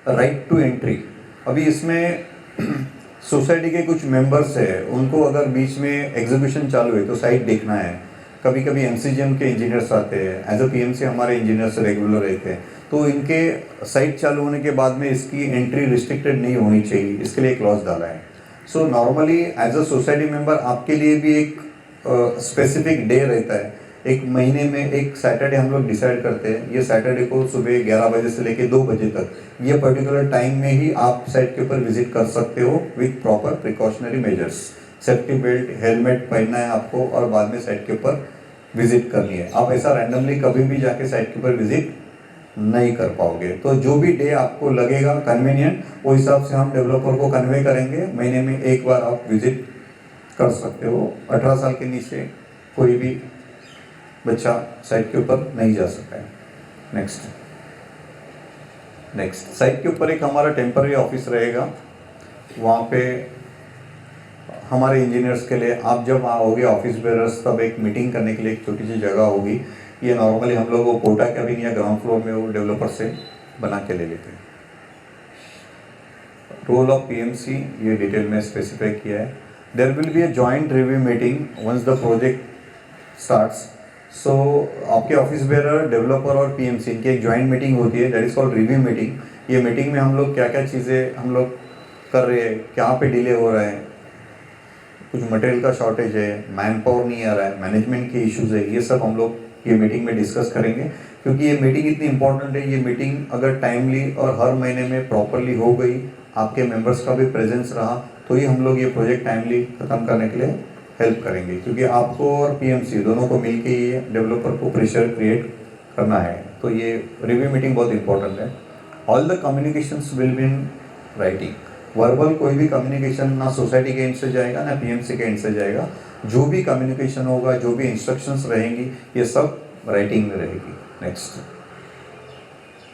Right to entry. अभी इसमें society के कुछ मेंबर्स है, उनको अगर बीच में एग्जीबिशन चालू है तो साइट देखना है। कभी कभी एमसीजीएम के इंजीनियर्स आते हैं, एज अ पीएमसी हमारे इंजीनियर्स रेगुलर रहते हैं, तो इनके साइट चालू होने के बाद में इसकी एंट्री रिस्ट्रिक्टेड नहीं होनी चाहिए, इसके लिए क्लॉज डाला है। So normally as a society member आपके लिए भी एक स्पेसिफिक डे रहता है, एक महीने में एक सैटरडे हम लोग डिसाइड करते हैं, ये सैटरडे को सुबह 11 बजे से लेकर 2 बजे तक, ये पर्टिकुलर टाइम में ही आप साइट के ऊपर विजिट कर सकते हो with proper precautionary measures. Safety belt, helmet पहनना है आपको और बाद में साइट के ऊपर विजिट करनी है। आप ऐसा रैंडमली कभी भी जाके साइट के ऊपर विजिट नहीं कर पाओगे। तो जो भी डे आपको लगेगा कन्वीनियंट, वो हिसाब से हम डेवलपर को कन्वे करेंगे। महीने में एक बार आप विजिट कर सकते हो। 18 साल के नीचे कोई भी बच्चा साइट के ऊपर नहीं जा सकता है। नेक्स्ट साइट के ऊपर एक हमारा टेम्पररी ऑफिस रहेगा, वहाँ पे हमारे इंजीनियर्स के लिए, आप जब आओगे ऑफिस बेरर्स, तब एक मीटिंग करने के लिए एक छोटी सी जगह होगी। ये नॉर्मली हम लोग वो कोटा कैबिन या ग्राउंड फ्लोर में वो डेवलपर से बना के ले लेते हैं। रोल ऑफ पीएमसी ये डिटेल में स्पेसिफाई किया है। There will be a joint review meeting once the project starts. So आपके ऑफिस बेरर, डेवलपर और पीएमसी इनकी एक जॉइंट मीटिंग होती है, that is called review meeting. ये मीटिंग में हम लोग क्या क्या चीज़ें हम लोग कर रहे हैं, कहाँ पे डिले हो रहा है, कुछ मटेरियल का शॉर्टेज है, मैन पावर नहीं आ रहा है, मैनेजमेंट के इश्यूज है, ये सब हम लोग ये मीटिंग में डिस्कस करेंगे। क्योंकि ये मीटिंग इतनी इंपॉर्टेंट है, ये मीटिंग अगर टाइमली और हर महीने में प्रॉपरली हो गई, आपके मेंबर्स का भी प्रेजेंस रहा, तो ही हम लोग ये प्रोजेक्ट टाइमली ख़त्म करने के लिए हेल्प करेंगे। क्योंकि आपको और पीएमसी दोनों को मिलके ये डेवलपर को प्रेशर क्रिएट करना है, तो ये रिव्यू मीटिंग बहुत इंपॉर्टेंट है। All the communications will be in writing. Verbal कोई भी कम्युनिकेशन ना सोसाइटी के एंड से जाएगा ना पीएमसी के एंड से जाएगा। जो भी कम्युनिकेशन होगा, जो भी इंस्ट्रक्शंस रहेंगी, ये सब राइटिंग में रहेगी। Next,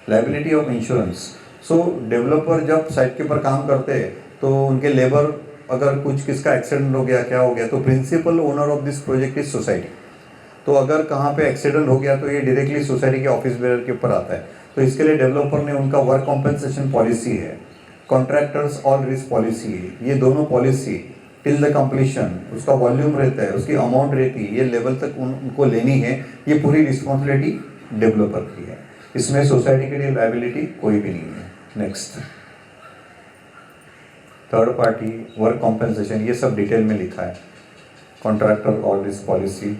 liability of insurance. So developer जब साइट के ऊपर काम करते हैं तो उनके लेबर अगर कुछ किसका एक्सीडेंट हो गया, क्या हो गया, तो principal owner of this project is society. तो अगर कहाँ पे एक्सीडेंट हो गया तो ये डायरेक्टली सोसाइटी के ऑफिस बेरर के ऊपर आता है। तो इसके लिए डेवलपर ने उनका वर्क कॉम्पेंसेशन पॉलिसी है, कॉन्ट्रैक्टर्स ऑल रिस्क पॉलिसी है, ये दोनों पॉलिसी टिल द कंप्लीशन, उसका वॉल्यूम रहता है, उसकी अमाउंट रहती है, ये लेवल तक उनको लेनी है, ये पूरी रिस्पॉन्सिबिलिटी डेवलपर की है। इसमें सोसाइटी के लिए लायबिलिटी कोई भी नहीं है। Next, third party work compensation, ये सब डिटेल में लिखा है, कॉन्ट्रैक्टर ऑल रिस्क पॉलिसी।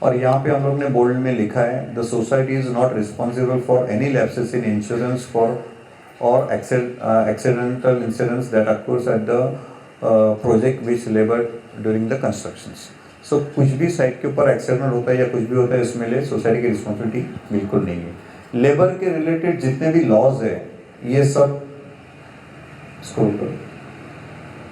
और यहाँ पे हम लोग ने बोल्ड में लिखा है, the society is not responsible for any lapses in insurance for or accidental incidents that occurs at the project which labored during the constructions. So कुछ भी साइट के ऊपर एक्सीडेंट होता है या कुछ भी होता है, इसमें लिए सोसाइटी की रिस्पॉन्सिबिलिटी बिल्कुल नहीं है। लेबर के रिलेटेड जितने भी लॉज है, ये सब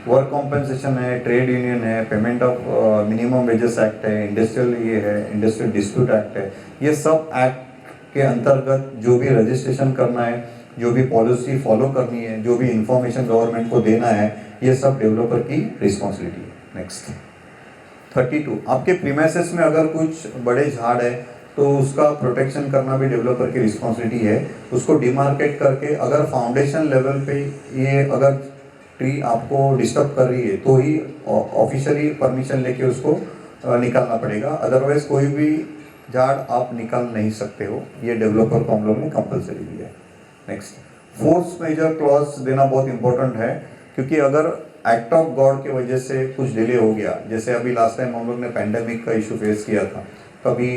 वर्क कॉम्पेंसेशन है, ट्रेड यूनियन है, payment of minimum wedges act है, इंडस्ट्रियल ये है, इंडस्ट्रियल डिस्प्यूट एक्ट है, ये सब एक्ट के अंतर्गत जो भी रजिस्ट्रेशन करना है, जो भी पॉलिसी फॉलो करनी है, जो भी इंफॉर्मेशन गवर्नमेंट को देना है, ये सब डेवलपर की रिस्पॉन्सिबिलिटी है। नेक्स्ट, 32, आपके प्रीमाइसेस में अगर कुछ बड़े झाड़ है तो उसका प्रोटेक्शन करना भी डेवलपर की रिस्पॉन्सिबिलिटी है। उसको डिमार्केट करके अगर फाउंडेशन लेवल पे ये अगर ट्री आपको डिस्टर्ब कर रही है तो ही ऑफिशियली परमिशन लेके उसको निकालना पड़ेगा, अदरवाइज कोई भी झाड़ आप निकाल नहीं सकते हो। ये डेवलपर को हम लोग ने कंपल्सरी दिया है। नेक्स्ट, फोर्स मेजर क्लॉज देना बहुत इंपॉर्टेंट है, क्योंकि अगर एक्ट ऑफ गॉड की वजह से कुछ डिले हो गया, जैसे अभी लास्ट टाइम हम लोग ने पैंडेमिक का इशू फेस किया था, कभी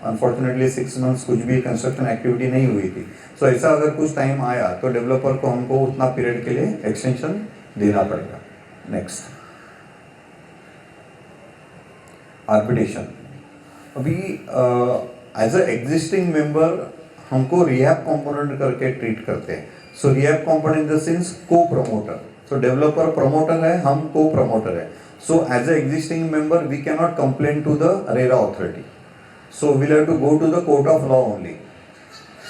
अनफॉर्चुनेटली 6 मंथ्स कुछ भी कंस्ट्रक्शन एक्टिविटी नहीं हुई थी। सो ऐसा अगर कुछ टाइम आया तो डेवलपर को हमको उतना पीरियड के लिए एक्सटेंशन देना पड़ेगा। Next, arbitration. अभी एज अ एग्जिस्टिंग मेंबर हमको रिहैब कंपोनेंट करके ट्रीट करते हैं। So rehab component in the sense को प्रमोटर। सो डेवलपर प्रमोटर है, हम को प्रमोटर है। So as a existing member we can not complain to the RERA authority, so we'll have to go to the court of law only.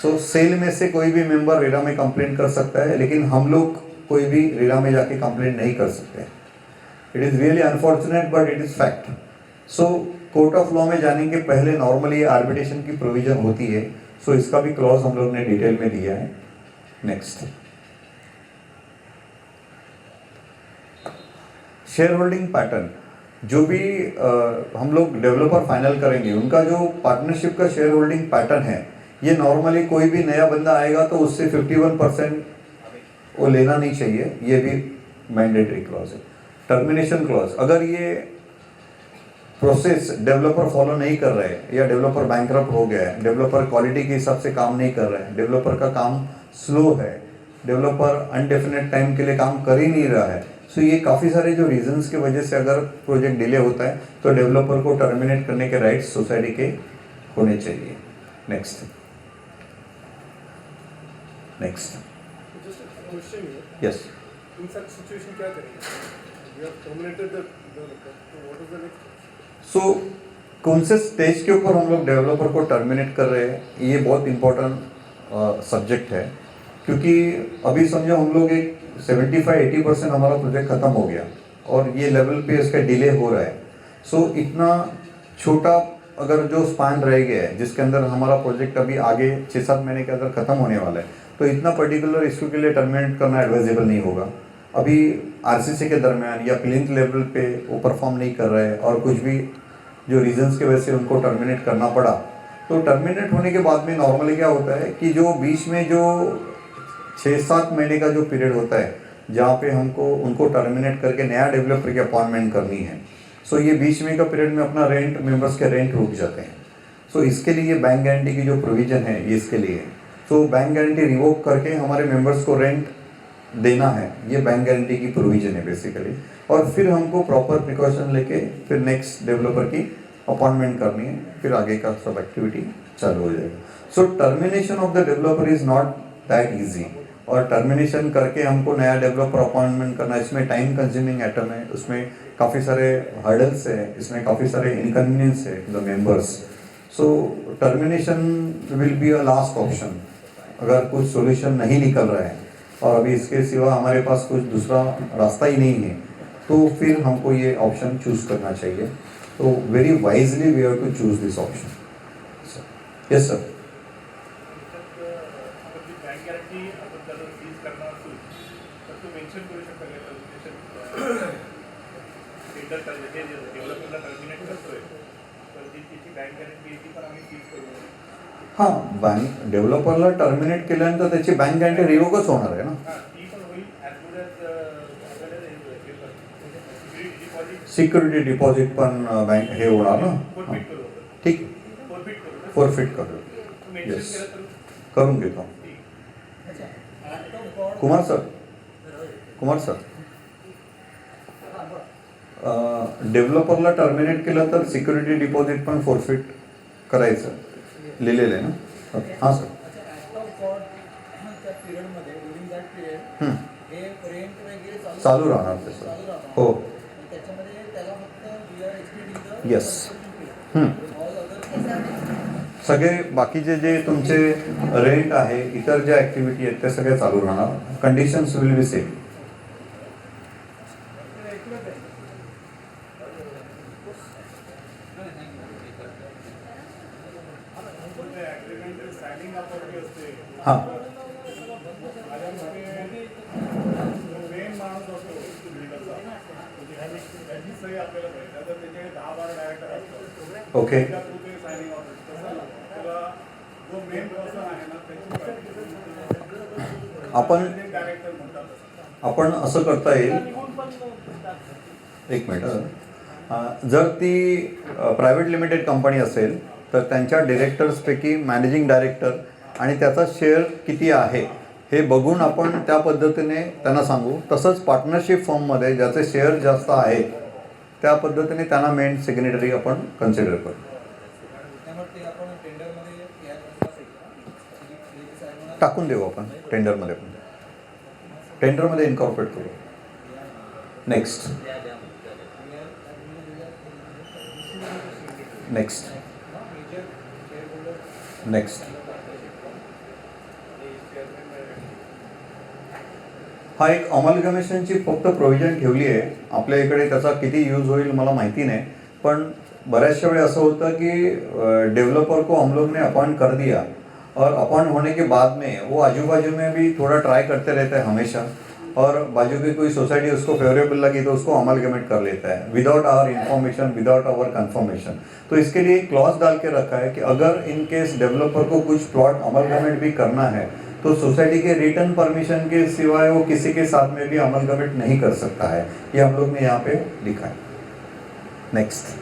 So sale में से कोई भी member RERA में complain कर सकता है, लेकिन हम लोग कोई भी रेरा में जाके कंप्लेन नहीं कर सकते। It is really unfortunate but it is fact. So court of law में जाने के पहले नॉर्मली आर्बिट्रेशन की प्रोविजन होती है। सो इसका भी क्लॉज हम लोग ने डिटेल में दिया है। नेक्स्ट, शेयर होल्डिंग पैटर्न, जो भी हम लोग डेवलपर फाइनल करेंगे उनका जो पार्टनरशिप का शेयर होल्डिंग पैटर्न है, ये नॉर्मली कोई भी नया बंदा आएगा तो उससे 51% वो लेना नहीं चाहिए, ये भी मैंडेटरी क्लॉज है। टर्मिनेशन क्लॉज, अगर ये प्रोसेस डेवलपर फॉलो नहीं कर रहे हैं या डेवलपर बैंकरप्ट हो गया है, डेवलपर क्वालिटी के हिसाब से काम नहीं कर रहे हैं, डेवलपर का काम स्लो है, डेवलपर अनडेफिनेट टाइम के लिए काम कर ही नहीं रहा है, सो ये काफ़ी सारे जो रीजंस की वजह से अगर प्रोजेक्ट डिले होता है तो डेवलपर को टर्मिनेट करने के राइट्स सोसाइटी के होने चाहिए। Next yes, In such situation क्या करेंगे? We have terminated the developer. So what is the next? So कौन से स्टेज के ऊपर हम लोग डेवलपर को टर्मिनेट कर रहे हैं, ये बहुत इम्पोर्टेंट सब्जेक्ट है, क्योंकि अभी समझो हम लोग एक 75-80% हमारा प्रोजेक्ट ख़त्म हो गया और ये लेवल पे इसका डिले हो रहा है। सो इतना छोटा अगर जो स्पान रह गया है जिसके अंदर हमारा प्रोजेक्ट अभी आगे 6-7 महीने के अंदर ख़त्म होने वाला है, तो इतना पर्टिकुलर इशू के लिए टर्मिनेट करना एडवाइजेबल नहीं होगा। अभी आरसीसी के दरमियान या प्लिंथ लेवल पे वो परफॉर्म नहीं कर रहे हैं और कुछ भी जो रीजंस की वजह से उनको टर्मिनेट करना पड़ा, तो टर्मिनेट होने के बाद में नॉर्मली क्या होता है कि जो बीच में जो 6-7 महीने का जो पीरियड होता है जहाँ पे हमको उनको टर्मिनेट करके नया डेवलपर की अपॉइंटमेंट करनी है, सो ये बीच में का पीरियड में अपना रेंट, मेंबर्स के रेंट रुक जाते हैं। सो इसके लिए बैंक गारंटी की जो प्रोविज़न है ये इसके लिए, सो बैंक गारंटी रिवोक करके हमारे मेंबर्स को रेंट देना है, ये बैंक गारंटी की प्रोविज़न है बेसिकली। और फिर हमको प्रॉपर प्रिकॉशन लेके फिर नेक्स्ट डेवलपर की अपॉइंटमेंट करनी है, फिर आगे का सब एक्टिविटी चालू हो जाएगा। So termination of the developer is not that easy, और टर्मिनेशन करके हमको नया डेवलपर अपॉइंटमेंट करना, इसमें टाइम कंज्यूमिंग आइटम है, उसमें काफ़ी सारे हर्डल्स है, इसमें काफ़ी सारे इनकन्वीनियंस है the members. So termination will be a last option अगर कुछ सॉल्यूशन नहीं निकल रहा है और अभी इसके सिवा हमारे पास कुछ दूसरा रास्ता ही नहीं है, तो फिर हमको ये ऑप्शन चूज़ करना चाहिए। तो very wisely we have to choose this option. Yes sir. Bank guarantee आपण जर फीज करणार असू तर तो मेन्शन करू शकता का टेंडर हे डेव्हलपरला टर्मिनेट करतोय तर तिची बँक गॅरंटी ती पण आम्ही फीज करू। हां, बँक डेव्हलपरला टर्मिनेट केल्यानंतर त्याची बँक गॅरंटी रिवोकच होणार आहे ना। ती पण होईल as good as security deposit पण बँक हे होणार ना। फोरफिट करू, ठीक, फोरफिट करू, मेन्शन येस केलं तर करून घेतो। कुमार सर डेव्हलपरला टर्मिनेट केलं तर सिक्युरिटी डिपॉझिट पण फोरफिट करायचं लिहिलेलं आहे ना। हां सर। चालू राहणार ते सर, हो येस। सगळे बाकीचे जे तुमचे रेंट आहे, इतर ज्या ॲक्टिव्हिटी आहेत ते सगळे चालू राहणार, कंडिशन्स विल बी सेम। हां ओके, आपण असं करता येईल, एक मिनिट, जर ती प्रायव्हेट लिमिटेड कंपनी असेल तर त्यांच्या डिरेक्टर्सपैकी मॅनेजिंग डायरेक्टर आणि त्याचा शेअर किती आहे हे बघून आपण त्या पद्धतीने त्यांना सांगू। तसंच पार्टनरशिप फर्ममध्ये ज्याचे शेअर जास्त आहेत त्या पद्धतीने त्यांना मेन सिग्नेटरी आपण कन्सिडर करू। टाकून देऊ आपण टेंडरमध्ये, पण टेंडरमध्ये इन्कॉर्पोरेट करू। नेक्स्ट हा एक अमलगमेशनची फक्त प्रोव्हिजन ठेवली आहे आपल्या इकडे, त्याचा किती यूज होईल मला माहिती नाही, पण बऱ्याचशा वेळी असं होतं की डेवलपर को हम लोग ने अपॉइंट कर दिया और अपॉइंट होने के बाद में वो आजू बाजू में भी थोड़ा ट्राई करते रहते हैं हमेशा, और बाजू की कोई सोसाइटी उसको फेवरेबल लगी तो उसको अमलगमेंट कर लेता है विदाउट आवर इन्फॉर्मेशन, विदाउट आवर कंफर्मेशन। तो इसके लिए एक क्लॉज डाल के रखा है कि अगर इन केस डेवलपर को कुछ प्लॉट अमलगमेंट भी करना है तो सोसाइटी के रिटर्न परमिशन के सिवाय वो किसी के साथ में भी अमलगमेंट नहीं कर सकता है। ये हम लोग ने यहाँ पे लिखा है। नेक्स्ट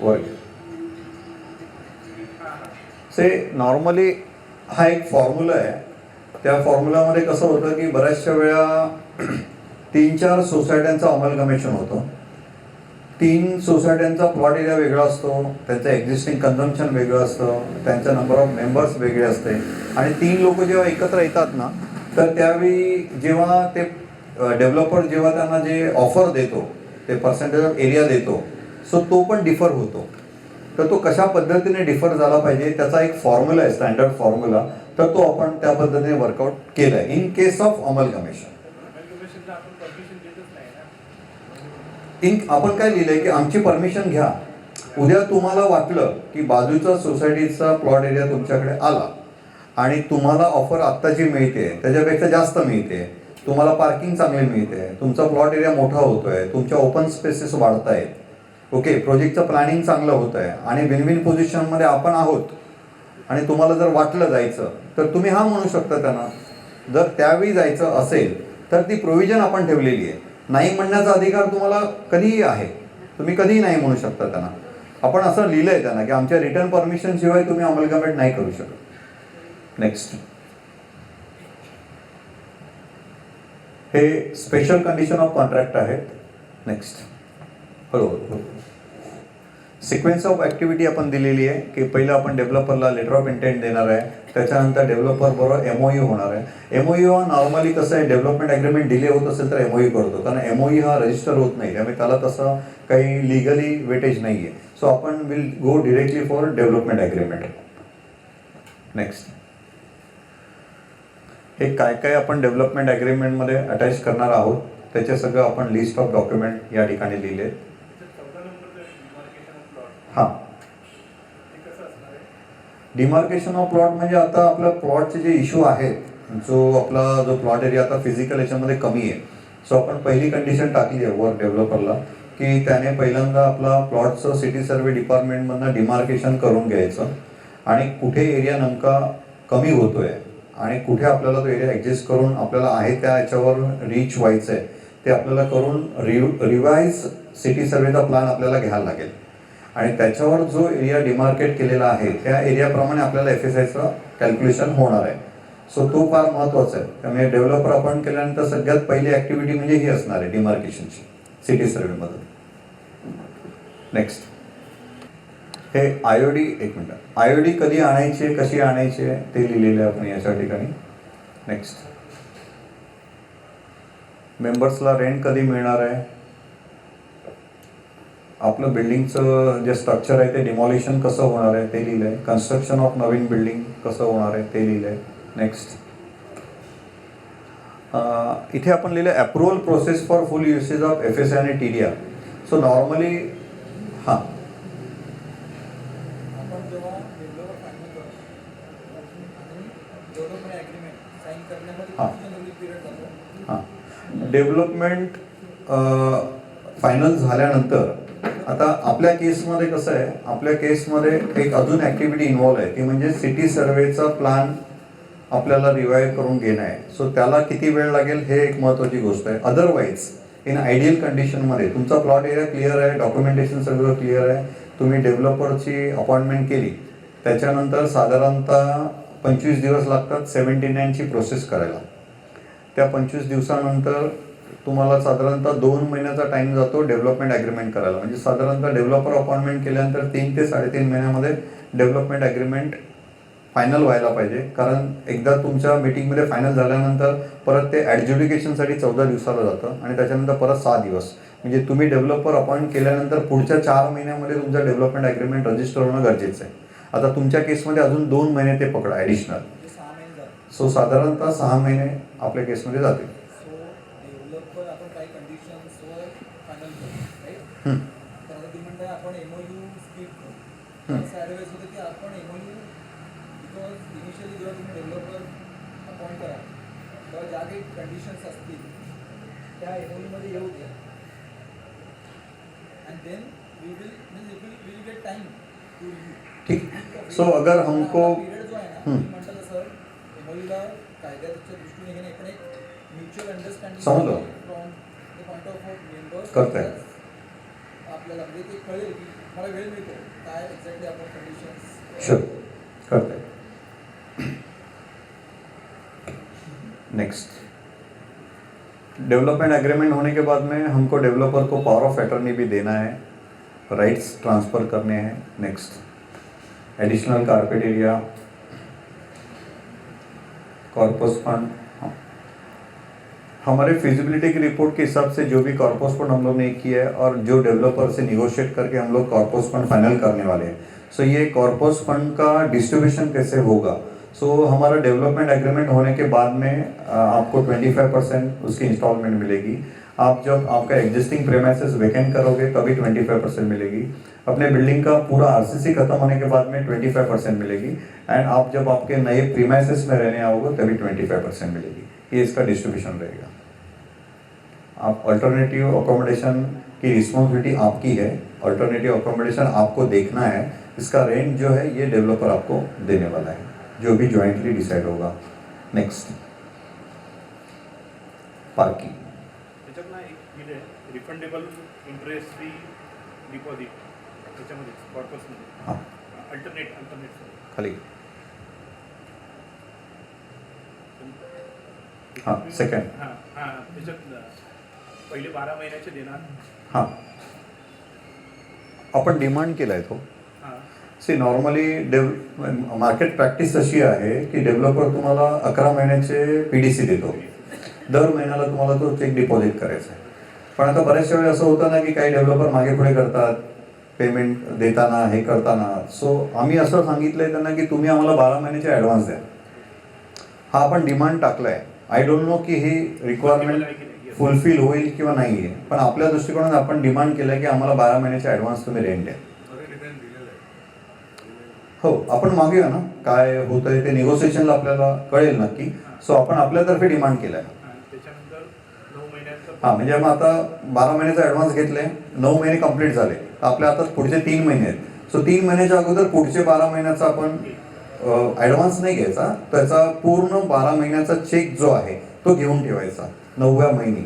वर्क से नॉर्मली हा एक फॉर्म्युला आहे। त्या फॉर्म्युलामध्ये कसं होतं की बऱ्याचशा वेळा 3-4 सोसायट्यांचं अमलगमेशन होतं। 3 सोसायट्यांचा प्लॉट एरिया वेगळा असतो, त्यांचं एक्झिस्टिंग कन्झम्पशन वेगळं असतं, त्यांचा नंबर ऑफ मेंबर्स वेगळे असते आणि 3 लोक जेव्हा एकत्र येतात ना तर त्यावेळी जेव्हा ते डेव्हलपर जेव्हा त्यांना जे ऑफर देतो ते पर्सेंटेज ऑफ एरिया देतो सो तो पण डिफर होतो। तर तो कशा पद्धतीने डिफर झाला पाहिजे त्याचा एक फॉर्म्युला आहे, स्टँडर्ड फॉर्म्युला, तर तो आपण त्या पद्धतीने वर्कआउट केला आहे इन केस ऑफ अमलगमेशन। आपण काय लिहिलंय की आमची परमिशन घ्या, उद्या तुम्हाला वाटलं की बाजूचा सोसायटीचा प्लॉट एरिया तुमच्याकडे आला आणि तुम्हाला ऑफर आत्ता जी मिळते त्याच्यापेक्षा जास्त मिळते, तुम्हाला पार्किंग चांगली मिळते, तुमचा प्लॉट एरिया मोठा होतोय, तुमच्या ओपन स्पेसेस वाढत आहेत, ओके, प्रोजेक्टचं प्लॅनिंग चांगलं होत आहे आणि विन विन पोझिशनमध्ये आपण आहोत आणि तुम्हाला जर वाटलं जायचं तर तुम्ही हा म्हणू शकता त्यांना। जर त्यावेळी जायचं असेल तर ती प्रोव्हिजन आपण ठेवलेली आहे, नाही म्हणण्याचा अधिकार तुम्हाला कधीही आहे, तुम्ही कधीही नाही म्हणू शकता त्यांना। आपण असं लिहिलं आहे त्यांना की आमच्या रिटर्न परमिशन शिवाय तुम्ही अमलगमेंट नाही करू शकत। नेक्स्ट हे स्पेशल कंडिशन ऑफ कॉन्ट्रॅक्ट आहेत। नेक्स्ट बरोबर सिक्वेन्स ऑफ ॲक्टिव्हिटी आपण दिलेली आहे की पहिलं आपण डेव्हलपरला लेटर ऑफ इंटेंट देणार आहे, त्याच्यानंतर डेव्हलपर बरोबर MOU होणार आहे। MOU हा नॉर्मली कसं आहे, डेव्हलपमेंट ॲग्रीमेंट डिले होत असेल तर MOU करतो, कारण MOU हा रजिस्टर होत नाही, त्यामुळे त्याला तसं काही लिगली वेटेज नाही आहे। सो आपण will go directly for development agreement. Next हे काय काय आपण डेव्हलपमेंट ॲग्रीमेंटमध्ये अटॅच करणार आहोत त्याचे सगळं आपण लिस्ट ऑफ डॉक्युमेंट या ठिकाणी लिहिले। हां, डिमार्केशन ऑफ प्लॉट म्हणजे आता आपल्या प्लॉटचे जे इश्यू आहेत, जो प्लॉट एरिया आता फिजिकल याच्यामध्ये कमी आहे, सो आपण पहिली कंडिशन टाकली आहे वर डेव्हलपरला की त्याने पहिल्यांदा आपला प्लॉटचं सिटी सर्वे डिपार्टमेंटमधनं डिमार्केशन करून घ्यायचं आणि कुठे एरिया नेमका कमी होतोय आणि कुठे आपल्याला तो एरिया ॲडजस्ट करून आपल्याला आहे त्या याच्यावर रीच व्हायचं आहे ते आपल्याला करून रिवाइज सिटी सर्वेचा प्लॅन आपल्याला घ्यायला लागेल आणि त्याच्यावर जो एरिया डिमार्केट केलेला आहे त्या एरियाप्रमाणे आपल्याला FSIचं कॅल्क्युलेशन होणार आहे। सो तो फार महत्त्वाचा आहे। त्यामुळे डेव्हलपर अपॉइंट केल्यानंतर सगळ्यात पहिली ॲक्टिव्हिटी म्हणजे ही असणार आहे डिमार्केशनची सिटी सर्वेमध्ये। नेक्स्ट हे IOD, एक मिनिट, IOD कधी आणायचे, कशी आणायचे ते लिहिलेलं आहे आपण याच्या ठिकाणी। नेक्स्ट मेंबर्सला रेंट कधी मिळणार आहे, आपलं बिल्डिंगचं जे स्ट्रक्चर आहे ते डिमॉलिशन कसं होणार आहे ते लिहिलं आहे, कन्स्ट्रक्शन ऑफ नवीन बिल्डिंग कसं होणार आहे ते लिहिलं आहे। नेक्स्ट इथे आपण लिहिलं आहे approval process for full usage of FSI आणि TDR। सो नॉर्मली हां हां डेव्हलपमेंट फायनल झाल्यानंतर आता आपल्या केसमध्ये कसं आहे, आपल्या केसमध्ये एक अजून ॲक्टिव्हिटी इन्व्हॉल्व आहे ती म्हणजे सिटी सर्वेचा प्लॅन आपल्याला रिवाईव्ह करून घेणं आहे। सो त्याला किती वेळ लागेल हे एक महत्त्वाची गोष्ट आहे। अदरवाईज इन आयडियल कंडिशनमध्ये तुमचा प्लॉट एरिया क्लिअर आहे, डॉक्युमेंटेशन सगळं क्लिअर आहे, तुम्ही डेव्हलपरची अपॉइंटमेंट केली, त्याच्यानंतर साधारणतः 25 दिवस लागतात 79ची प्रोसेस करायला। त्या 25 दिवसानंतर तुम्हाला साधारणतः 2 महिन्याचा टाइम जातो डेव्हलपमेंट ॲग्रीमेंट करायला। म्हणजे साधारणतः डेव्हलपर अपॉइंटमेंट केल्यानंतर 3 ते 3.5 महिन्यामध्ये डेव्हलपमेंट ॲग्रीमेंट फायनल व्हायला पाहिजे, कारण एकदा तुमच्या मीटिंगमध्ये फायनल झाल्यानंतर परत ते ॲडज्युडिकेशनसाठी 14 दिवसाला जातं आणि त्याच्यानंतर परत 6 दिवस। म्हणजे तुम्ही डेव्हलपर अपॉइंट केल्यानंतर पुढच्या 4 महिन्यामध्ये तुमचं डेव्हलपमेंट ॲग्रीमेंट रजिस्टर होणं गरजेचं आहे। आता तुमच्या केसमध्ये अजून 2 महिने ते पकडा ॲडिशनल, सो साधारणतः 6 महिने आपल्या केसमध्ये जातील। बिकॉज इनिशियली जेव्हा तुम्ही डेव्हलपर अपॉइंट करा तेव्हा ज्या काही कंडिशन्स असतील त्या एमओयूमध्ये येऊ द्या and then we will get time to review. ठीक. सो अगर हमको पिरियड जो आहे ना तुम्ही म्हटलं तसं एमओयूला कायद्याच्या दृष्टीने घेणे पण एक म्युच्युअल अंडरस्टँडिंग समजलो. From the point of members करताय. आपल्याला म्हणजे ते कळेल की मला वेळ मिळतो काय एक्झॅक्टली आपण कंडिशन्स श्योर करते हैं. नेक्स्ट, डेवलपमेंट एग्रीमेंट होने के बाद में हमको डेवलपर को पावर ऑफ अटर्नी भी देना है, राइट्स ट्रांसफ़र करने हैं. Next, additional carpet area, corpus fund. हमारे फिजिबिलिटी की रिपोर्ट के हिसाब से जो भी कॉर्पस फंड हम लोग ने किया है और जो डेवलपर से निगोशिएट करके हम लोग कॉर्पस फंड फाइनल करने वाले हैं. सो ये कॉर्पस फंड का डिस्ट्रीब्यूशन कैसे होगा. सो हमारा डेवलपमेंट एग्रीमेंट होने के बाद में आपको 25% उसकी इंस्टॉलमेंट मिलेगी. आप जब आपका एग्जिस्टिंग प्रेमाइसेस वेकेंट करोगे तभी 25% मिलेगी. अपने बिल्डिंग का पूरा आरसीसी खत्म होने के बाद में 25% मिलेगी. एंड आप जब आपके नए प्रीमाइसेस में रहने आओगे तभी 25% मिलेगी. ये इसका डिस्ट्रीब्यूशन रहेगा. आप अल्टरनेटिव अकोमोडेशन की रिस्पॉन्सिबिलिटी आपकी है. अल्टरनेटिव अकोमोडेशन आपको देखना है. इसका रेंट जो है ये डेवलपर आपको देने वाला है, जो भी जॉइंटली डिसाइड होगा. Next, parking. त्याच्यात ना एक म्हणजे रिफंडेबल इंटरेस्ट फ्री डिपॉझिट त्याच्यामध्ये कॉर्पसमध्ये हां अल्टरनेट खाली. हां सेकंड. हां हां त्याच्यात पहिले 12 महिन्याचे देणार. हां आपण डिमांड केला आहे तो. हां सी नॉर्मली मार्केट प्रॅक्टिस अशी आहे की डेव्हलपर तुम्हाला 11 महिन्याचे PDC देतो. दर महिन्याला तुम्हाला तो चेक डिपॉझिट करायचा आहे. पण आता बऱ्याचशा वेळी असं होतं ना की काही डेव्हलपर मागे पुढे करतात पेमेंट देताना हे करताना. सो आम्ही असं सांगितलं आहे त्यांना की तुम्ही आम्हाला 12 महिन्याचे ॲडव्हान्स द्या. हा आपण डिमांड टाकला आहे. आय डोंट नो की ही रिक्वायरमेंट फुलफिल होईल किंवा नाही आहे, पण आपल्या दृष्टिकोनात आपण डिमांड केलं आहे की आम्हाला 12 महिन्याचे ॲडव्हान्स तुम्ही रेंट द्या. हो आपण मागूया ना काय होतं आहे ते निगोसिएशनला आपल्याला कळेल नक्की. सो आपण आपल्यातर्फे डिमांड केलं आहे. त्याच्यानंतर 9 महिन्याचं हां म्हणजे मग आता 12 महिन्याचा ॲडव्हान्स घेतले, 9 महिने कंप्लीट झाले, आपल्या आता पुढचे 3 महिने आहेत. सो 3 महिन्याच्या अगोदर पुढचे 12 महिन्याचा आपण ॲडव्हान्स नाही घ्यायचा, त्याचा पूर्ण 12 महिन्याचा चेक जो आहे तो घेऊन ठेवायचा 9व्या महिनी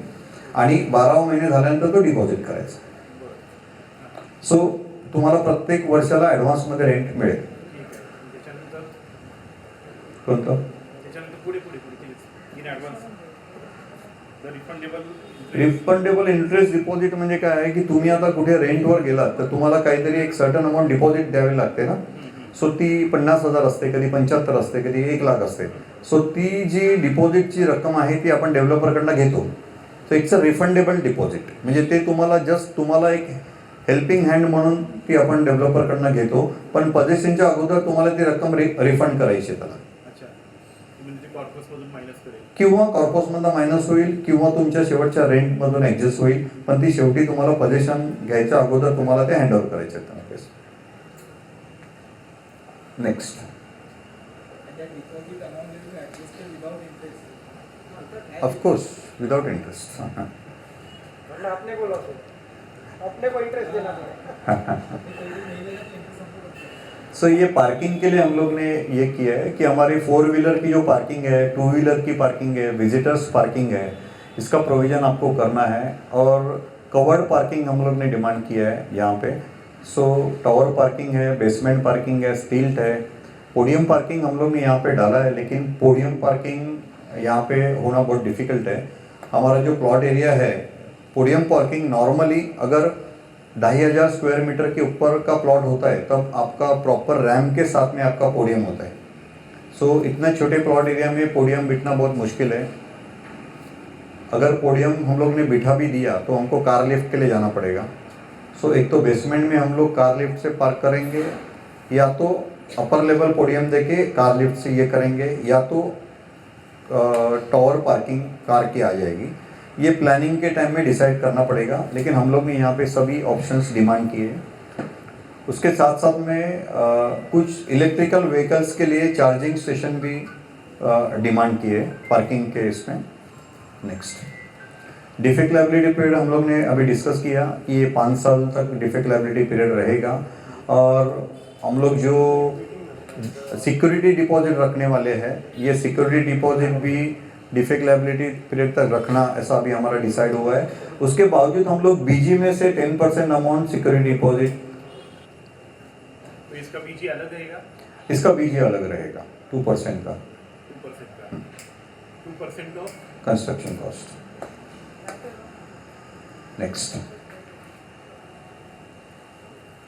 आणि 12 महिने झाल्यानंतर तो डिपॉझिट करायचा. सो तुम्हाला प्रत्येक वर्षाला ॲडव्हान्समध्ये रेंट मिळेल. त्याच्यानंतर कोणतं पुढे in advance the refundable refundable interest deposit म्हणजे काय आहे की तुम्ही आता कुठे रेंटवर गेलात तर तुम्हाला काहीतरी एक सर्टन अमाऊंट डिपॉझिट द्यावी लागते ना. सो ती 50,000 असते, कधी 75 असते, कधी 1,00,000 असते. सो ती जी डिपॉझिटची रक्कम आहे ती आपण डेव्हलपरकडनं घेतो. So it's a refundable deposit म्हणजे ते तुम्हाला जस्ट तुम्हाला एक हेल्पिंग हँड म्हणून ती आपण डेव्हलपरकडनं घेतो, पण पजेशनच्या अगोदर तुम्हाला ती रक्कम रिफंड करायची त्याला. अच्छा म्हणजे ते कॉर्पसमधून मायनस करेल किंवा कॉर्पसमधनं मायनस होईल किंवा तुमच्या शेवटच्या रेंटमधून ॲडजस्ट होईल, पण ती शेवटी तुम्हाला पजेशन घ्यायच्या अगोदर तुम्हाला ते हँडओव्हर करायचे आहेत. Next, of course without interest. आपने बोला तो अपने को इंटरेस्ट देना पड़ेगा. सो ये पार्किंग के लिए हम लोग ने ये किया है कि हमारी 4 व्हीलर की जो पार्किंग है, 2 व्हीलर की पार्किंग है, विजिटर्स पार्किंग है, इसका प्रोविज़न आपको करना है. और कवर्ड पार्किंग हम लोग ने डिमांड किया है यहाँ पे. सो टावर पार्किंग है, बेसमेंट पार्किंग है, स्टील्ट है, पोडियम पार्किंग हम लोग ने यहाँ पे डाला है, लेकिन पोडियम पार्किंग यहाँ पे होना बहुत डिफ़िकल्ट है. हमारा जो प्लॉट एरिया है, पोडियम पार्किंग नॉर्मली अगर 2,500 स्क्वायर मीटर के ऊपर का प्लॉट होता है तब आपका प्रॉपर रैम के साथ में आपका पोडियम होता है. सो इतने छोटे प्लॉट एरिया में पोडियम बिठना बहुत मुश्किल है. अगर पोडियम हम लोग ने बिठा भी दिया तो हमको कार लिफ्ट के लिए जाना पड़ेगा. सो एक तो बेसमेंट में हम लोग कार लिफ्ट से पार्क करेंगे, या तो अपर लेवल पोडियम देके कार लिफ्ट से ये करेंगे, या तो टावर पार्किंग कार की आ जाएगी. ये प्लानिंग के टाइम में डिसाइड करना पड़ेगा, लेकिन हम लोग ने यहाँ पे सभी ऑप्शंस डिमांड किए. उसके साथ साथ में कुछ इलेक्ट्रिकल व्हीकल्स के लिए चार्जिंग स्टेशन भी डिमांड किए पार्किंग के इसमें। नेक्स्ट, डिफेक्ट लाइबिलिटी पीरियड हम लोग ने अभी डिस्कस किया कि ये 5 साल तक डिफेक्ट लाइबिलिटी पीरियड रहेगा। और हम लोग जो सिक्योरिटी डिपॉजिट रखने वाले हैं, ये सिक्योरिटी डिपॉजिट भी डिफेक्ट लाइबिलिटी पीरियड तक रखना, ऐसा अभी हमारा डिसाइड हुआ है। उसके बावजूद हम लोग बीजी में से 10% अमाउंट सिक्योरिटी डिपॉजिट, तो इसका बीजी अलग रहेगा, इसका बीजी अलग रहेगा 2% का 2% ऑफ कंस्ट्रक्शन कॉस्ट। नेक्स्ट,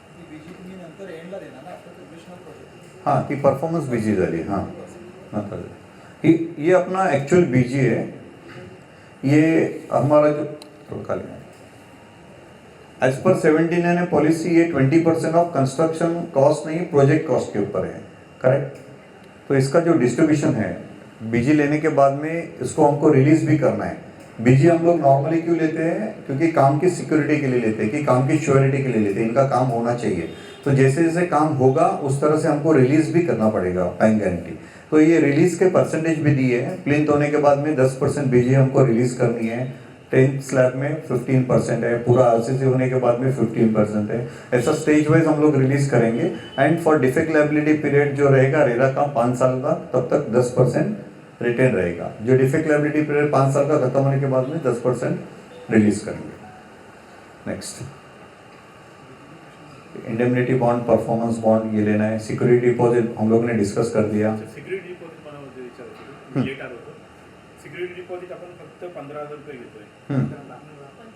ती बीजी तुम्ही नंतर एंडला देणार ना आफ्टर कंप्लीशन ऑफ प्रोजेक्ट. हाँ ती परफॉर्मन्स बीजी झाली। हाँ नंतर ये अपना एक्चुअल बीजी है। ये हमारा जो थोड़ा एज पर 79 पॉलिसी ये 20% ऑफ कंस्ट्रक्शन कॉस्ट नहीं, प्रोजेक्ट कॉस्ट के ऊपर है, करेक्ट। तो इसका जो डिस्ट्रीब्यूशन है बीजी लेने के बाद में इसको हमको रिलीज भी करना है। बीजी हम लोग नॉर्मली क्यों लेते हैं, क्योंकि काम की सिक्योरिटी के लिए लेते हैं, कि काम की श्योरिटी के लिए लेते हैं, इनका काम होना चाहिए। तो जैसे जैसे काम होगा उस तरह से हमको रिलीज भी करना पड़ेगा बैंक गारंटी। तो ये रिलीज के परसेंटेज भी दिए हैं। प्लिंथ होने के बाद में 10% बीजी हमको रिलीज करनी है, 10th स्लैब में 15% है, पूरा आरसीसी होने के बाद में 15% है। ऐसा स्टेज वाइज हम लोग रिलीज करेंगे। End for defect liability period जो रहेगा रेरा का 5 साल का, तब तक 10% रिटेन रहेगा। जो डिफेक्ट लाइबिलिटी पीरियड 5 साल का खत्म होने के बाद में 10% रिलीज करेंगे। Next, indemnity bond, performance bond ये लेना है। सिक्योरिटी डिपॉजिट हम लोग ने डिस्कस कर दिया। सिक्युरिटी डिपॉझिट मला विचारायचं लेट आलं होतं. सिक्युरिटी डिपॉझिट आपण फक्त 15,000 रुपये घेतोय.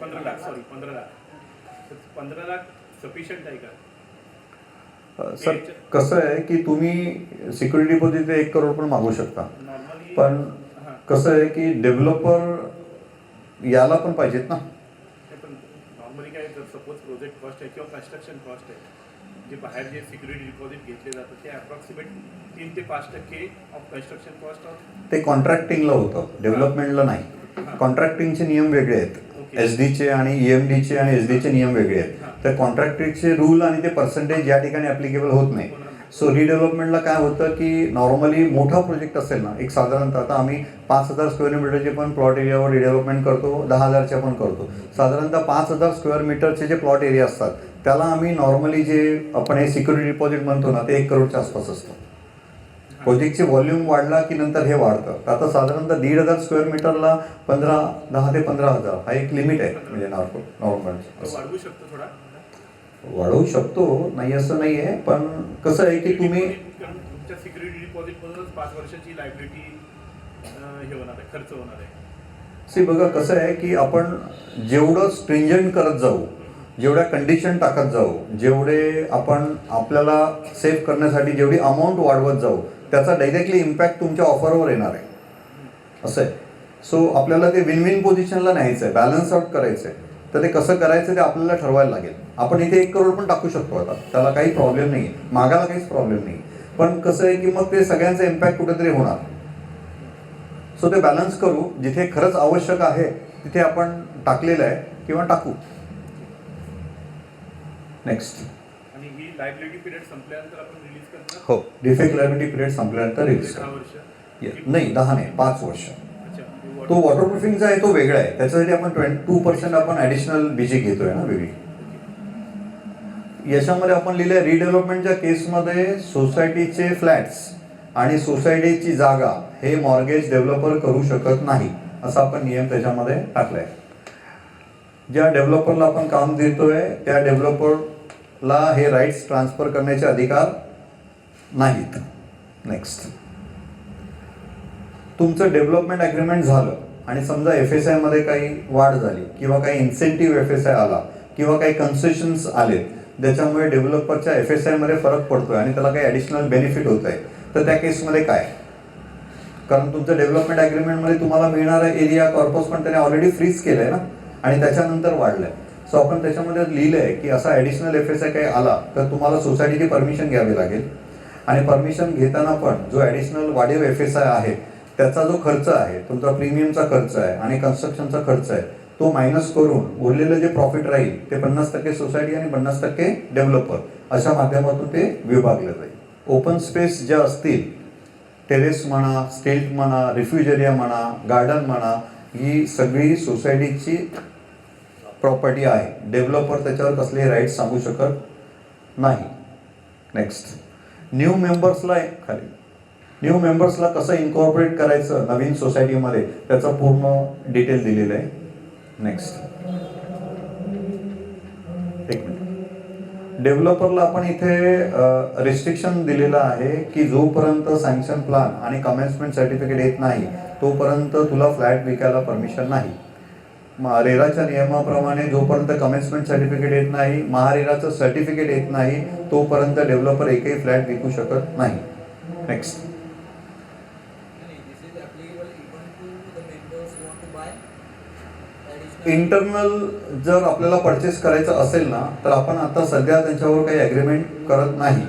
15 लाख, सॉरी 15 लाख. 15 लाख सफिशियंट आहे का? सर कसं आहे की तुम्ही सिक्युरिटी डिपॉझिट 1 करोड पण मागू शकता, नॉर्मली पण कसं आहे की डेव्हलपर याला पण पाहिजेत ना। नॉर्मली काय, जर सपोज प्रोजेक्ट कॉस्ट आहे किंवा कन्स्ट्रक्शन कॉस्ट आहे, जे बाहेर जे सिक्युरिटी डिपॉझिट घेतले जातं ते अप्रॉक्सिमेट 3 ते 5% ऑफ कन्स्ट्रक्शन कॉस्ट ऑफ ते कॉन्ट्रॅक्टिंगला होतं, डेव्हलपमेंटला नाही। कॉन्ट्रॅक्टिंगचे नियम वेगळे आहेत, एसडीचे आणि ईएमडीचे आणि एसडीचे नियम वेगळे आहेत। तर कॉन्ट्रॅक्टिंगचे रूल आणि ते पर्सेंटेज या ठिकाणी ॲप्लिकेबल होत नाही। सो रिडेव्हलपमेंटला काय होतं की नॉर्मली मोठा प्रोजेक्ट असेल ना, एक साधारणतः आता आम्ही 5,000 स्क्वेअर मीटरचे पण प्लॉट एरियावर रिडेव्हलपमेंट करतो, 10,000चे पण करतो। साधारणतः 5,000 स्क्वेअर मीटरचे जे प्लॉट एरिया असतात त्याला आम्ही नॉर्मली जे आपण हे सिक्युरिटी डिपॉझिट म्हणतो ना, ते 1 करोडच्या आसपास असतं। प्रोजेक्टचे व्हॉल्यूम वाढला की नंतर हे वाढतं। तर आता साधारणतः 1,500 स्क्वेअर मीटरला 10 ते 15,000 हा एक लिमिट आहे, म्हणजे नॉर्मल वाढवू शकतो, थोडा वाढवू शकतो, नाही असं नाही आहे। पण कसं आहे की तुम्ही तुमच्या सिक्युरिटी डिपॉझिटमधूनच 5 वर्षाची लायबिलिटी हे होणार आहे, खर्च होणार आहे। सी बघा कसं आहे की आपण जेवढं स्ट्रिंजंट करत जाऊ, जेवढ्या कंडिशन टाकत जाऊ, जेवढे आपण आपल्याला सेव्ह करण्यासाठी जेवढी अमाऊंट वाढवत जाऊ, त्याचा डायरेक्टली इम्पॅक्ट तुमच्या ऑफरवर येणार आहे, असं आहे। सो आपल्याला ते विन विन पोझिशनला न्यायचं आहे, बॅलन्स आउट करायचं आहे। तर ते कसं करायचं ते आपल्याला ठरवायला लागेल। आपण इथे 1 करोड पण टाकू शकतो, आता त्याला काही प्रॉब्लेम नाही, मागायला काहीच प्रॉब्लेम नाही। पण कसं आहे की मग ते सगळ्यांचा इम्पॅक्ट कुठेतरी होणार। सो ते बॅलन्स करू, जिथे खरंच आवश्यक आहे तिथे आपण टाकलेलं आहे किंवा टाकू। नेक्स्ट, आणि ही लायबिलिटी पिरियड संपल्यानंतर आपण रिलीज करणार? हो, डिफेक्ट लायबिलिटी पिरियड संपल्यानंतर रिलीज 10 करू। वर्ष नाही 10 नाही, 5 वर्ष। अच्छा, तो वॉटरप्रूफिंगचा आहे, तो वेगळा आहे। त्याच्यासाठी आपण 2% आपण ॲडिशनल बीजी घेतोय ना वेगळी। याच्यामध्ये आपण लिहिलंय रिडेव्हलपमेंटच्या केसमध्ये सोसायटीचे फ्लॅट्स आणि सोसायटीची जागा हे मॉर्गेज डेव्हलपर करू शकत नाही, असा आपण नियम त्याच्यामध्ये टाकलाय। ज्या डेव्हलपरला आपण काम देतोय त्या डेव्हलपरला हे राईट्स ट्रान्सफर करण्याचे अधिकार नाहीत। नेक्स्ट, तुमचं डेव्हलपमेंट ॲग्रीमेंट झालं आणि समजा FSI मध्ये काही वाढ झाली किंवा काही इन्सेंटिव्ह FSI आला किंवा काही कन्सेशन्स आले, ज्याच्यामुळे डेव्हलपरच्या FSI मध्ये फरक पडतोय आणि त्याला काही ॲडिशनल बेनिफिट होत आहे, तर त्या केसमध्ये काय? कारण तुमचं डेव्हलपमेंट ॲग्रीमेंटमध्ये तुम्हाला मिळणारा एरिया कॉर्पस पण त्याने ऑलरेडी फ्रीज केलं आहे ना, आणि त्याच्यानंतर वाढलंय। सो आपण त्याच्यामध्ये लिहिलं आहे की असा ॲडिशनल FSI काही आला तर तुम्हाला सोसायटीची परमिशन घ्यावी लागेल, आणि परमिशन घेताना पण जो ॲडिशनल वाढीव FSI आहे त्याचा जो खर्च आहे, तुमचा प्रीमियमचा खर्च आहे आणि कन्स्ट्रक्शनचा खर्च आहे, तो मायनस करून उरलेलं जे प्रॉफिट राहील ते 50% सोसायटी आणि 50% डेव्हलपर अशा माध्यमातून ते विभागलं जाईल. ओपन स्पेस ज्या असतील, टेरेस म्हणा, स्टेट म्हणा, रिफ्युज एरिया म्हणा, गार्डन म्हणा, ही सगळी सोसायटीची प्रॉपर्टी आहे. डेव्हलपर त्याच्यावर कसलेही राईट सांगू शकत नाही. नेक्स्ट, न्यू मेंबर्सला कसं इन्कॉर्पोरेट करायचं नवीन सोसायटीमध्ये त्याचं पूर्ण डिटेल दिलेलं आहे. नेक्स्ट, एक मिनिट. डेव्हलपरला आपण इथे रिस्ट्रिक्शन दिलेलं आहे की जोपर्यंत सँक्शन प्लान आणि कमेन्समेंट सर्टिफिकेट येत नाही तोपर्यंत तुला फ्लॅट विकायला परमिशन नाही. रेराच्या नियमाप्रमाणे जोपर्यंत कमेन्समेंट सर्टिफिकेट येत नाही, महारेराचं सर्टिफिकेट येत नाही, तोपर्यंत डेव्हलपर एकही फ्लॅट विकू शकत नाही. नेक्स्ट, इंटरनल जर आपल्याला परचेस करायचं असेल ना तर आपण आता सध्या त्यांच्यावर काही ॲग्रीमेंट करत नाही.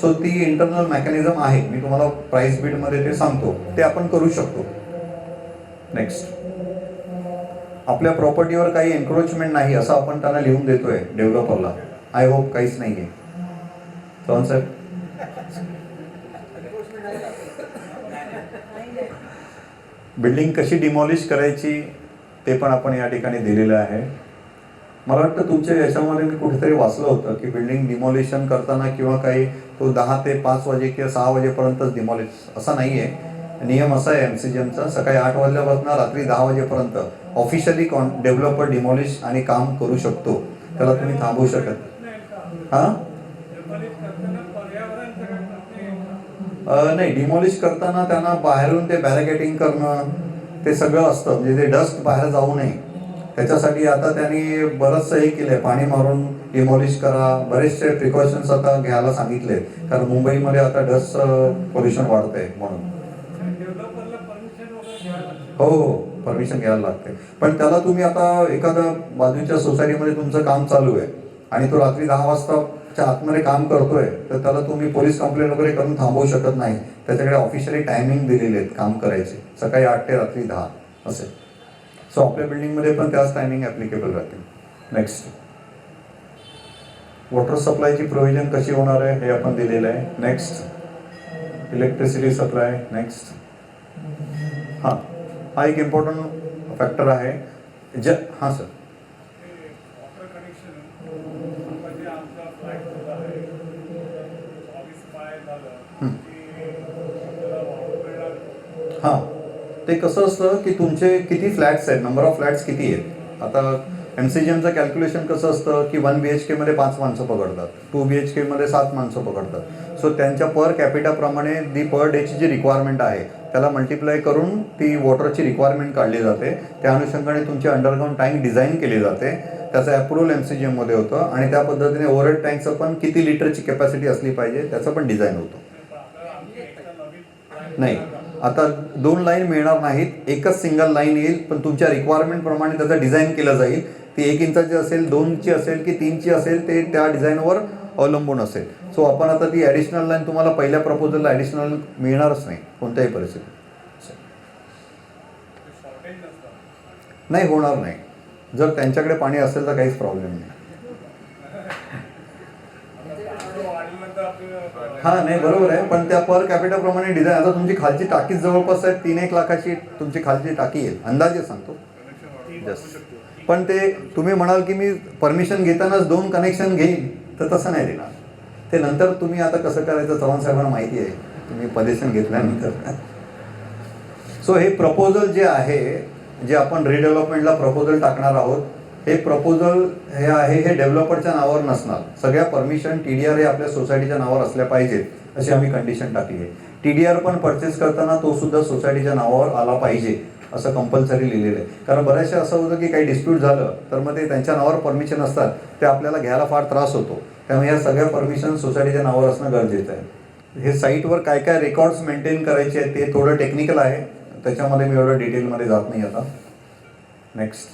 सो ती इंटरनल मेकॅनिझम आहे, मी तुम्हाला प्राइस बीडमध्ये ते सांगतो, ते आपण करू शकतो. नेक्स्ट, आपल्या प्रॉपर्टीवर काही एन्क्रोचमेंट नाही असं आपण त्यांना लिहून देतोय डेव्हलपरला. आय होप काहीच नाही आहे. चव्हाण साहेब, बिल्डिंग कशी डिमॉलिश करायची ते पण आपण या ठिकाणी दिलेलं आहे. मला वाटतं तुमच्या याच्यामध्ये मी कुठेतरी वाचलं होतं की बिल्डिंग डिमॉलिशन करताना किंवा काही तो 10 ते 5 वाजे किंवा 6 वाजेपर्यंतच डिमॉलिश असा नाही आहे. नियम असा आहे MCGMचा, सकाळी 8 वाजल्यापासून रात्री 10 वाजेपर्यंत ऑफिशियली डेव्हलपर डिमॉलिश आणि काम करू शकतो. त्याला तुम्ही थांबवू शकत हां नाही. डिमॉलिश करताना त्यांना बाहेरून ते बॅरिकेटिंग करणं ते सगळं असतं, म्हणजे ते डस्ट बाहेर जाऊ नये त्याच्यासाठी आता त्यांनी बरंचसं हे केलं आहे. पाणी मारून डिमॉलिश करा, बरेचसे प्रिकॉशन्स आता घ्यायला सांगितले, कारण मुंबईमध्ये आता डस्ट पोल्युशन वाढतं आहे म्हणून. हो हो, परमिशन घ्यायला लागते. पण त्याला तुम्ही आता एखाद्या बाजूच्या सोसायटीमध्ये तुमचं काम चालू आहे आणि तो रात्री 10 वाजताच्या आतमध्ये काम करतोय तर त्याला तुम्ही पोलीस कंप्लेंट वगैरे करून थांबवू शकत नाही. त्याच्याकडे ऑफिशियली टायमिंग दिलेले आहेत काम करायचे, सकाळी 8 ते रात्री 10 असे. सो आपल्या बिल्डिंगमध्ये पण त्याच टायमिंग ॲप्लिकेबल राहतील. नेक्स्ट, वॉटर सप्लायची प्रोव्हिजन कशी होणार आहे हे आपण दिलेलं आहे. Next, electricity supply. नेक्स्ट, हां, हा एक इम्पॉर्टंट फॅक्टर आहे. हां सर, वॉटर कनेक्शन म्हणजे आमचा फ्लॅट जो आहे 24 पाय झालं हां, ते कसं असतं की तुमचे किती फ्लॅट्स आहेत, नंबर ऑफ फ्लॅट्स किती आहेत. आता MCGMचं कॅल्क्युलेशन कसं असतं की 1 BHK मध्ये 5 माणसं पकडतात, 2 BHK मध्ये 7 माणसं पकडतात. सो त्यांच्या पर कॅपिटाप्रमाणे दी पर डेची जी रिक्वायरमेंट आहे त्याला मल्टिप्लाय करून ती वॉटरची रिक्वायरमेंट काढली जाते. त्या अनुषंगाने तुमची अंडरग्राऊंड टँक डिझाईन केली जाते, त्याचं अप्रुव्हल MCGMमध्ये होतं आणि त्या पद्धतीने ओव्हरहेड टँकचं पण किती लिटरची कॅपॅसिटी असली पाहिजे त्याचं पण डिझाईन होतं. नाही, आता 2 लाईन मिळणार नाहीत, एकच सिंगल लाईन येईल, पण तुमच्या रिक्वायरमेंटप्रमाणे त्याचं डिझाईन केलं जाईल. ती 1 इंचाची असेल, 2ची असेल की 3ची असेल ते त्या डिझाईनवर अवलंबून असेल. सो आपण आता ती ॲडिशनल लाईन तुम्हाला पहिल्या प्रपोजलला ॲडिशनल मिळणारच नाही कोणत्याही परिस्थितीत. नाही, होणार नाही. जर त्यांच्याकडे पाणी असेल तर काहीच प्रॉब्लेम नाही. हां, नाही बरोबर आहे, पण त्या पर कॅपिटाप्रमाणे डिझाईन. आता तुमची खालची टाकीच जवळपास आहे 3-1 लाखाची तुमची खालची टाकी येईल, अंदाजे सांगतो. पण ते तुम्ही म्हणाल की मी परमिशन घेतानाच 2 कनेक्शन घेईन, तर तसं नाही देणार. ते नंतर तुम्ही आता कसं करायचं चव्हाण साहेबांना माहिती आहे, तुम्ही परमिशन घेतल्यानंतर. सो हे प्रपोजल जे आहे, जे आपण रिडेव्हलपमेंटला प्रपोजल टाकणार आहोत, हे प्रपोजल हे आहे हे डेव्हलपरच्या नावावर नसणार. सगळ्या परमिशन TDR हे आपल्या सोसायटीच्या नावावर असल्या पाहिजेत अशी आम्ही कंडिशन टाकली आहे. TDR पण परचेस करताना तो सुद्धा सोसायटीच्या नावावर आला पाहिजे असं कंपल्सरी लिहिलेलं आहे. कारण बऱ्याचशा असं होतं की काही डिस्प्यूट झालं तर मग ते त्यांच्या नावावर परमिशन असतात, ते आपल्याला घ्यायला फार त्रास होतो. त्यामुळे या सगळ्या परमिशन सोसायटीच्या नावावर असणं गरजेचं आहे. हे साईटवर काय काय रेकॉर्ड्स मेंटेन करायचे आहेत ते थोडं टेक्निकल आहे, त्याच्यामध्ये मी एवढं डिटेलमध्ये जात नाही आता. नेक्स्ट,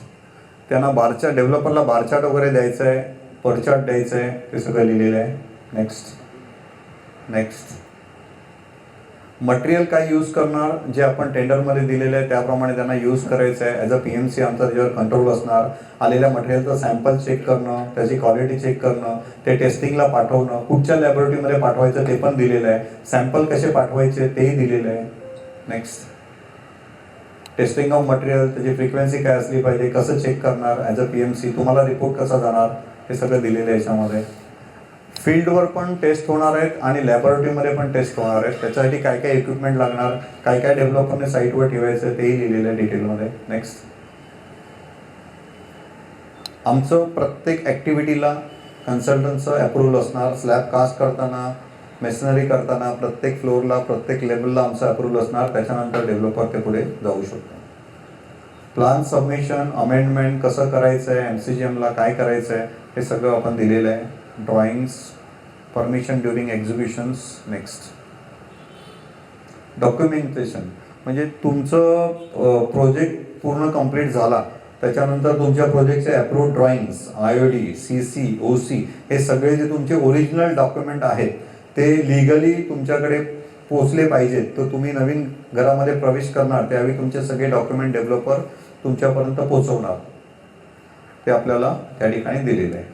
त्यांना बारचार्ट, डेव्हलपरला बारचार्ट वगैरे द्यायचं आहे, परचार्ट द्यायचं आहे, ते सगळं लिहिलेलं आहे. नेक्स्ट, मटेरियल काय यूज करणार, जे आपण टेंडरमध्ये दिलेलं आहे त्याप्रमाणे त्यांना यूज करायचं आहे. ॲज अ PMC आमचा त्याच्यावर कंट्रोल असणार. आलेल्या मटेरियलचं सॅम्पल चेक करणं, त्याची क्वालिटी चेक करणं, ते टेस्टिंगला पाठवणं, कुठच्या लॅबोरेटरीमध्ये पाठवायचं ते पण दिलेलं आहे. सॅम्पल कसे पाठवायचे तेही दिलेलं आहे. नेक्स्ट, टेस्टिंग ऑफ मटेरियल, त्याची फ्रिक्वेन्सी काय असली पाहिजे, कसं चेक करणार ॲज अ PMC, तुम्हाला रिपोर्ट कसा जाणार, हे सगळं दिलेलं आहे याच्यामध्ये. फील्डवर पण टेस्ट होणार आहेत आणि लॅबोरेटरीमध्ये पण टेस्ट होणार आहेत. त्याच्यासाठी काय काय इक्विपमेंट लागणार, काय काय डेव्हलपरने साईटवर ठेवायचं तेही लिहिलेलं आहे डिटेलमध्ये. नेक्स्ट, आमचं प्रत्येक ॲक्टिव्हिटीला कन्सल्टंटचं अप्रुव्हल असणार. स्लॅब कास्ट करताना, मेशनरी करताना प्रत्येक फ्लोअरला, प्रत्येक लेवलला आमचं अप्रुव्हल असणार. त्याच्यानंतर डेव्हलपर ते पुढे जाऊ शकतो. प्लान सबमिशन, अमेंडमेंट कसं करायचं आहे, MCGMला काय करायचं आहे, हे सगळं आपण दिलेलं आहे. Drawings, permission during exhibitions. Next, documentation, म्हणजे तुमचं प्रोजेक्ट पूर्ण कंप्लीट झाला त्याच्यानंतर तुमच्या प्रोजेक्टचे approved drawings, IOD, CC, OC, हे सगळे जे तुमचे ओरिजिनल डॉक्युमेंट आहेत ते लिगली तुमच्याकडे पोचले पाहिजेत. तर तुम्ही नवीन घरामध्ये प्रवेश करणार त्यावेळी तुमचे सगळे डॉक्युमेंट डेव्हलपर तुमच्यापर्यंत पोचवणार. ते आपल्याला त्या ठिकाणी दिलेलं आहे.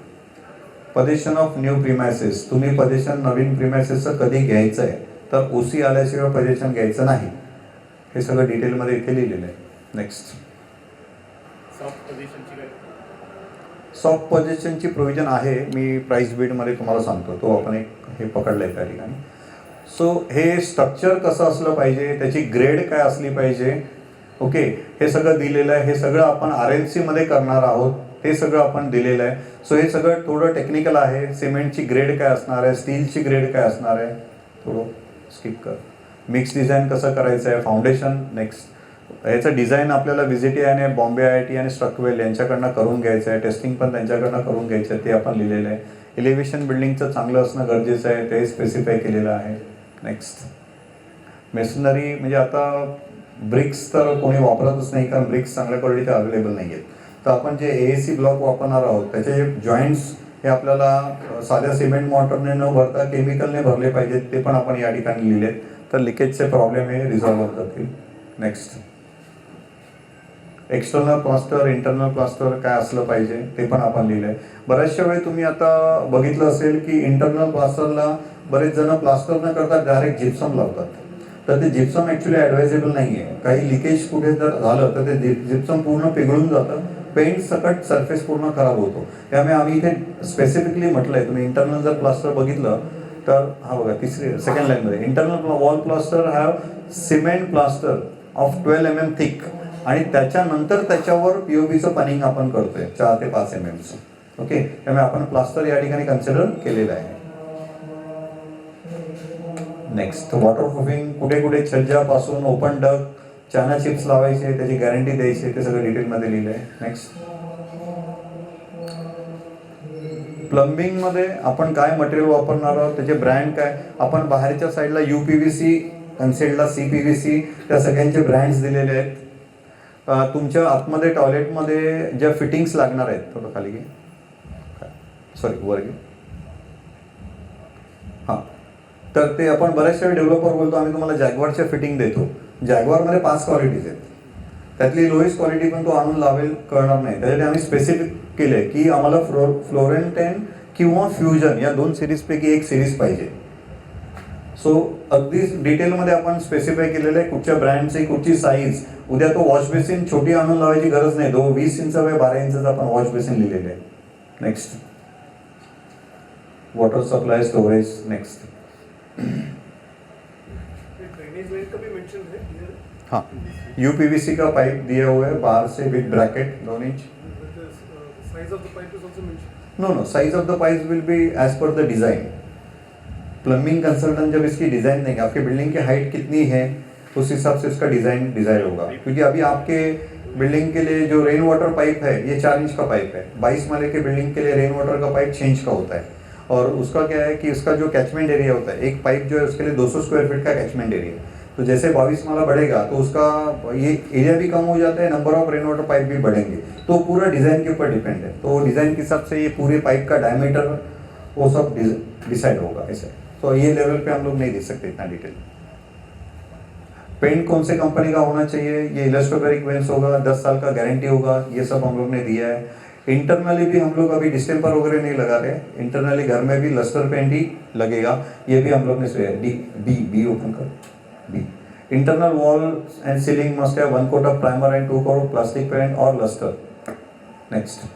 पजेशन ऑफ न्यू प्रिमायसेस, तुम्ही पजेशन नवीन प्रिमायसेसचं कधी घ्यायचं आहे, तर OC आल्याशिवाय पजेशन घ्यायचं नाही. हे सगळं डिटेलमध्ये इथे लिहिलेलं आहे. नेक्स्ट, सॉफ्ट पोझिशनची काय? सॉफ्ट पोझिशनची प्रोव्हिजन आहे. मी प्राईस बीडमध्ये तुम्हाला सांगतो, तो आपण एक हे पकडलं आहे त्या ठिकाणी. सो हे स्ट्रक्चर कसं असलं पाहिजे, त्याची ग्रेड काय असली पाहिजे, ओके, हे सगळं दिलेलं आहे. हे सगळं आपण RNCमध्ये करणार आहोत, ते सगळं आपण दिलेलं आहे. सो हे सगळं थोडं टेक्निकल आहे. सिमेंटची ग्रेड काय असणार आहे, स्टीलची ग्रेड काय असणार आहे, थोडं स्किप कर. मिक्स डिझाईन कसं करायचं आहे, फाउंडेशन. नेक्स्ट, ह्याचं डिझाईन आपल्याला VGTI आणि बॉम्बे IIT आणि स्ट्रक्वेल यांच्याकडनं करून घ्यायचं आहे. टेस्टिंग पण त्यांच्याकडनं करून घ्यायचं आहे, ते आपण लिहिलेलं आहे. एलिव्हेशन बिल्डिंगचं चांगलं असणं गरजेचं आहे, ते स्पेसिफाय केलेलं आहे. नेक्स्ट, मेशनरी, म्हणजे आता ब्रिक्स तर कोणी वापरतच नाही, कारण ब्रिक्स चांगल्या क्वालिटीचे अवेलेबल नाही आहेत. तर आपण जे AAC ब्लॉक वापरणार आहोत त्याचे जॉईंट्स हे आपल्याला साध्या सिमेंट मॉर्टरने न भरता केमिकलने भरले पाहिजेत, ते पण आपण या ठिकाणी लिहिलेत. तर लिकेजचे प्रॉब्लेम हे रिझॉल्व्ह होत जातील. Next, external plaster, internal plaster काय असलं पाहिजे ते पण आपण लिहिलं आहे. बऱ्याचशा वेळी तुम्ही आता बघितलं असेल की इंटरनल प्लास्टरला बरेच जण प्लास्टर न करता डायरेक्ट जिप्सम लावतात. तर ते जिप्सम ॲक्च्युली ॲडवायझेबल नाही आहे. काही लिकेज कुठे जर झालं तर ते जिप्सम पूर्ण पिघळून जातं, पेंट सकट सरफेस पूर्ण खराब होतो. त्यामुळे आम्ही इथे स्पेसिफिकली म्हटलं आहे, तुम्ही इंटरनल जर प्लास्टर बघितलं तर हा बघा सेकंड लाईनमध्ये, internal wall plaster have cement plaster of 12 mm thick, आणि त्याच्यानंतर त्याच्यावर POPचं पनिंग आपण करतोय 4 ते 5 mm. ओके, त्यामुळे आपण प्लास्टर या ठिकाणी कन्सिडर केलेलं आहे. नेक्स्ट, वॉटरप्रूफिंग, कुठे कुठे छज्जापासून ओपन डक, चायना चिप्स लावायचे, त्याची गॅरंटी द्यायची, ते सगळं डिटेलमध्ये लिहिलं आहे. नेक्स्ट, प्लंबिंगमध्ये आपण काय मटेरियल वापरणार आहोत, त्याचे ब्रँड काय, आपण बाहेरच्या साईडला UPVC, कन्सेलला CPVC, त्या सगळ्यांचे ब्रँड्स दिलेले आहेत. तुमच्या आतमध्ये टॉयलेटमध्ये ज्या फिटिंग्स लागणार आहेत, थोडं खाली घे, सॉरी वर घे, हां, तर ते आपण बऱ्याचशा वेळी डेव्हलपर बोलतो आम्ही तुम्हाला जॅगवारच्या फिटिंग देतो. जॅगवारमध्ये 5 क्वालिटीज आहेत, त्यातली लोएस्ट क्वालिटी पण तो आणून लावेल कळणार नाही. त्यासाठी आम्ही स्पेसिफिक केलं आहे की आम्हाला फ्लोरेंटेन किंवा फ्युजन या 2 सिरीजपैकी एक सिरीज पाहिजे. सो अगदी डिटेलमध्ये आपण स्पेसिफाय केलेलं आहे कुठच्या ब्रँडची, कुठची साईज. उद्या तो वॉश बेसिन छोटी आणून लावायची गरज नाही, 20 इंच बाय 12 इंचचा आपण वॉश बेसिन लिहिलेलं आहे. Next, water supply storage. Next, हाँ, UPVC का पाइप दिया हुआ है बाहर से विद bracket 2 inch. Size of the pipe is also mentioned. No, size of the pipes will be as per the design. Plumbing consultant जब इसकी डिज़ाइन देंगे, आपके बिल्डिंग की हाइट कितनी है उस हिसाब से इसका डिज़ाइन डिज़ाइन होगा. क्योंकि अभी आपके बिल्डिंग के लिए जो रेन वाटर पाइप है ये 4 इंच का पाइप है. 22 माले के बिल्डिंग के लिए रेन वाटर का पाइप 6 इंच का होता है. और उसका क्या है कि इसका जो कैचमेंट एरिया होता है, एक पाइप जो है उसके लिए 200 स्क्वायर फीट का कैचमेंट एरिया. तो जैसे 22 माला बढ़ेगा तो उसका ये एरिया भी कम हो जाता है, number of rain water pipe भी बढ़ेंगे. तो पूरा डिज़ाइन के ऊपर डिपेंड है. तो डिज़ाइन के हिसाब से ये पूरे पाइप का डायमीटर वो सब डिसाइड होगा ऐसे. तो ये लेवल पे हम लोग नहीं दे सकते इतना डिटेल. पेंट कौन से कंपनी का होना चाहिए, ये इलास्टोमेरिक पेंट्स होगा, 10 साल का गारंटी होगा, ये सब हम लोग ने दिया है। इंटरनली भी हम लोग अभी डिस्टेम्पर वगैरह नहीं लगा रहे, इंटरनली घर में भी लस्टर पेंट ही लगेगा, ये भी हम लोग ने बी ओपन कर बी। Internal wall and ceiling must have 1 coat of primer and 2 coat of plastic paint और lustre. Next,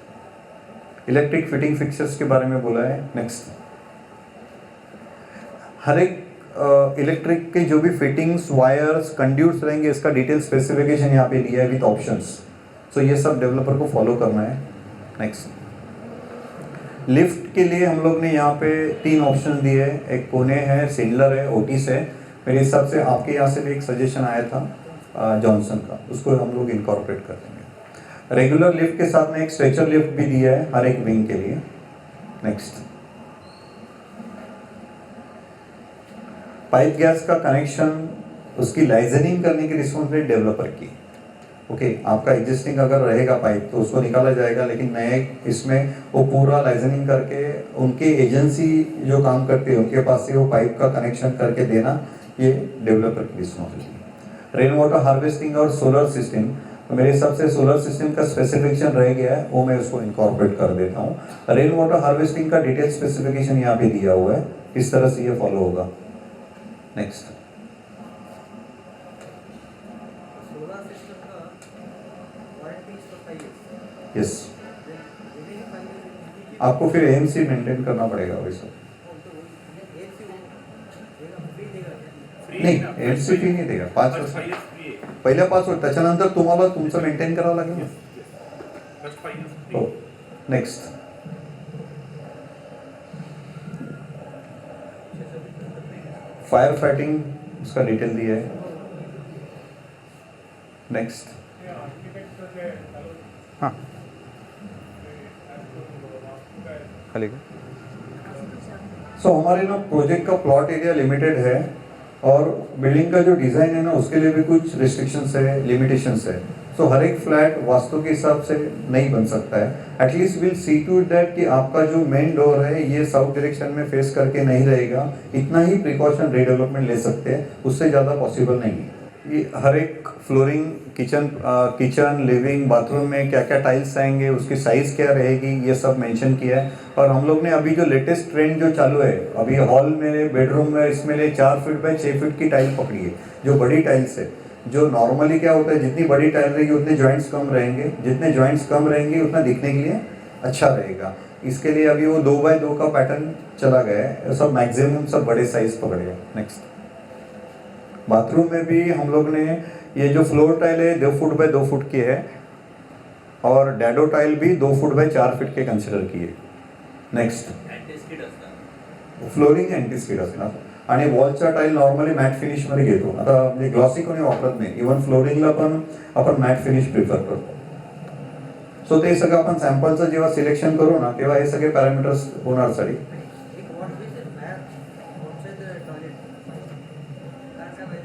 electric fitting fixtures के बारे में बोला है। नेक्स्ट, हर एक इलेक्ट्रिक के जो भी फिटिंग्स, वायर्स, कंड्यूट्स रहेंगे, इसका डिटेल स्पेसिफिकेशन यहाँ पे दिया है विद ऑप्शंस। सो ये सब डेवलपर को फॉलो करना है। नेक्स्ट, लिफ्ट के लिए हम लोग ने यहाँ पे 3 ऑप्शन दिए हैं, एक कोने है, सिंडलर है, ओटिस है। मेरे हिसाब से आपके यहाँ से भी एक सजेशन आया था जॉनसन का, उसको हम लोग इनकॉर्पोरेट कर देंगे। रेगुलर लिफ्ट के साथ में एक स्ट्रेचर लिफ्ट भी दिया है हर एक विंग के लिए। नेक्स्ट, पाइप गैस का कनेक्शन, उसकी लाइजनिंग करने की रिस्पॉन्सिबिलिटी डेवलपर की। ओके, आपका एग्जिस्टिंग अगर रहेगा पाइप तो उसको निकाला जाएगा, लेकिन नए इसमें वो पूरा लाइजनिंग करके उनके एजेंसी जो काम करती है उनके पास से वो पाइप का कनेक्शन करके देना, ये डेवलपर की रिस्पॉन्सिबिलिटी। रेन वाटर हार्वेस्टिंग और सोलर सिस्टम, तो मेरे हिसाब से सोलर सिस्टम का स्पेसिफिकेशन रह गया है, वो मैं उसको इनकॉर्पोरेट कर देता हूँ। रेन वाटर हार्वेस्टिंग का डिटेल स्पेसिफिकेशन यहाँ पे दिया हुआ है, इस तरह से ये फॉलो होगा। नेक्स्ट, सोलर सिस्टम का warranty for 5 years. Yes, within 5 years आपको फिर एएमसी मेंटेन करना पड़ेगा वैसा। नाही, एएमसी फी नाही देगा, 5 वर्ष पहिल्या 5 वर्ष, त्याच्यानंतर तुम्हाला तुमचं मेंटेन करावं लागेल ना। हो, नेक्स्ट, फायर फाइटिंग उसका डिटेल दिया है। नेक्स्ट, हाँ खाली का। सो हमारे ना प्रोजेक्ट का प्लॉट एरिया लिमिटेड है और बिल्डिंग का जो डिज़ाइन है ना उसके लिए भी कुछ रिस्ट्रिक्शंस है, लिमिटेशंस है। सो हर एक फ्लैट वास्तु के हिसाब से नहीं बन सकता है। At least will see to that कि आपका जो मेन डोर है ये साउथ डायरेक्शन में फेस करके नहीं रहेगा, इतना ही प्रिकॉशन रीडेवलपमेंट ले सकते हैं, उससे ज़्यादा पॉसिबल नहीं है। ये हर एक फ्लोरिंग, किचन, लिविंग, बाथरूम में क्या क्या टाइल्स आएंगे, उसकी साइज़ क्या रहेगी, ये सब मेंशन किया है। और हम लोग ने अभी जो लेटेस्ट ट्रेंड जो चालू है, अभी हॉल में, बेडरूम में, इसमें ले 4 फीट बाय 6 फीट की टाइल पकड़ी है, जो बड़ी टाइल्स है। जो नॉर्मली क्या होता है, जितनी बड़ी टाइल रहेगी उतने जॉइंट्स कम रहेंगे, जितने जॉइंट्स कम रहेंगे उतना दिखने के लिए अच्छा रहेगा। इसके लिए अभी वो 2 बाय 2 का पैटर्न चला गया है, सब मैक्सिमम सब बड़े साइज पकड़ेगा। नेक्स्ट, बाथरूम में भी हम लोग ने ये जो फ्लोर टाइल है 2 फुट बाय 2 फुट की है और डैडो टाइल भी 2 foot by 4 feet K consider की है। नेक्स्ट, फ्लोरिंग अँटीस्किड असणार आणि वॉलचा टाईल नॉर्मली मॅट फिनिशमध्ये घेतो, आता म्हणजे ग्लॉसी कोणी वापरत नाही, इव्हन फ्लोरिंगला पण आपण मॅट फिनिश प्रिफर करतो। सो ते सगळं आपण सॅम्पलचं जेव्हा सिलेक्शन करू ना तेव्हा हे सगळे पॅरामीटर्स होणार साठी।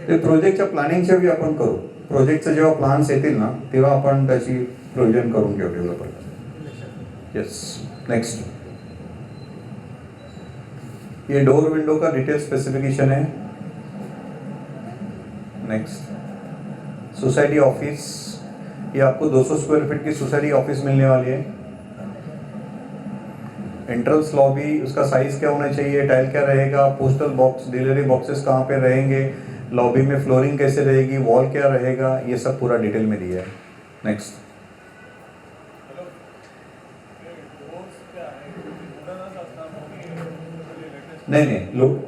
ते प्रोजेक्टच्या प्लॅनिंगच्या बी आपण करू, प्रोजेक्टचं जेव्हा प्लॅन्स येतील ना तेव्हा आपण त्याची प्रोविजन करून घेऊ डेव्हलपर। यस, नेक्स्ट, ये डोर विंडो का डिटेल स्पेसिफिकेशन है। नेक्स्ट, सोसाइटी ऑफिस, ये आपको 200 स्क्वायर फीट की सोसाइटी ऑफिस मिलने वाली है। एंट्रेंस लॉबी, उसका साइज क्या होना चाहिए, टाइल क्या रहेगा, पोस्टल बॉक्स, डिलीवरी बॉक्सेस कहाँ पे रहेंगे, लॉबी में फ्लोरिंग कैसे रहेगी, वॉल क्या रहेगा, ये सब पूरा डिटेल में दिया है। नेक्स्ट, नाही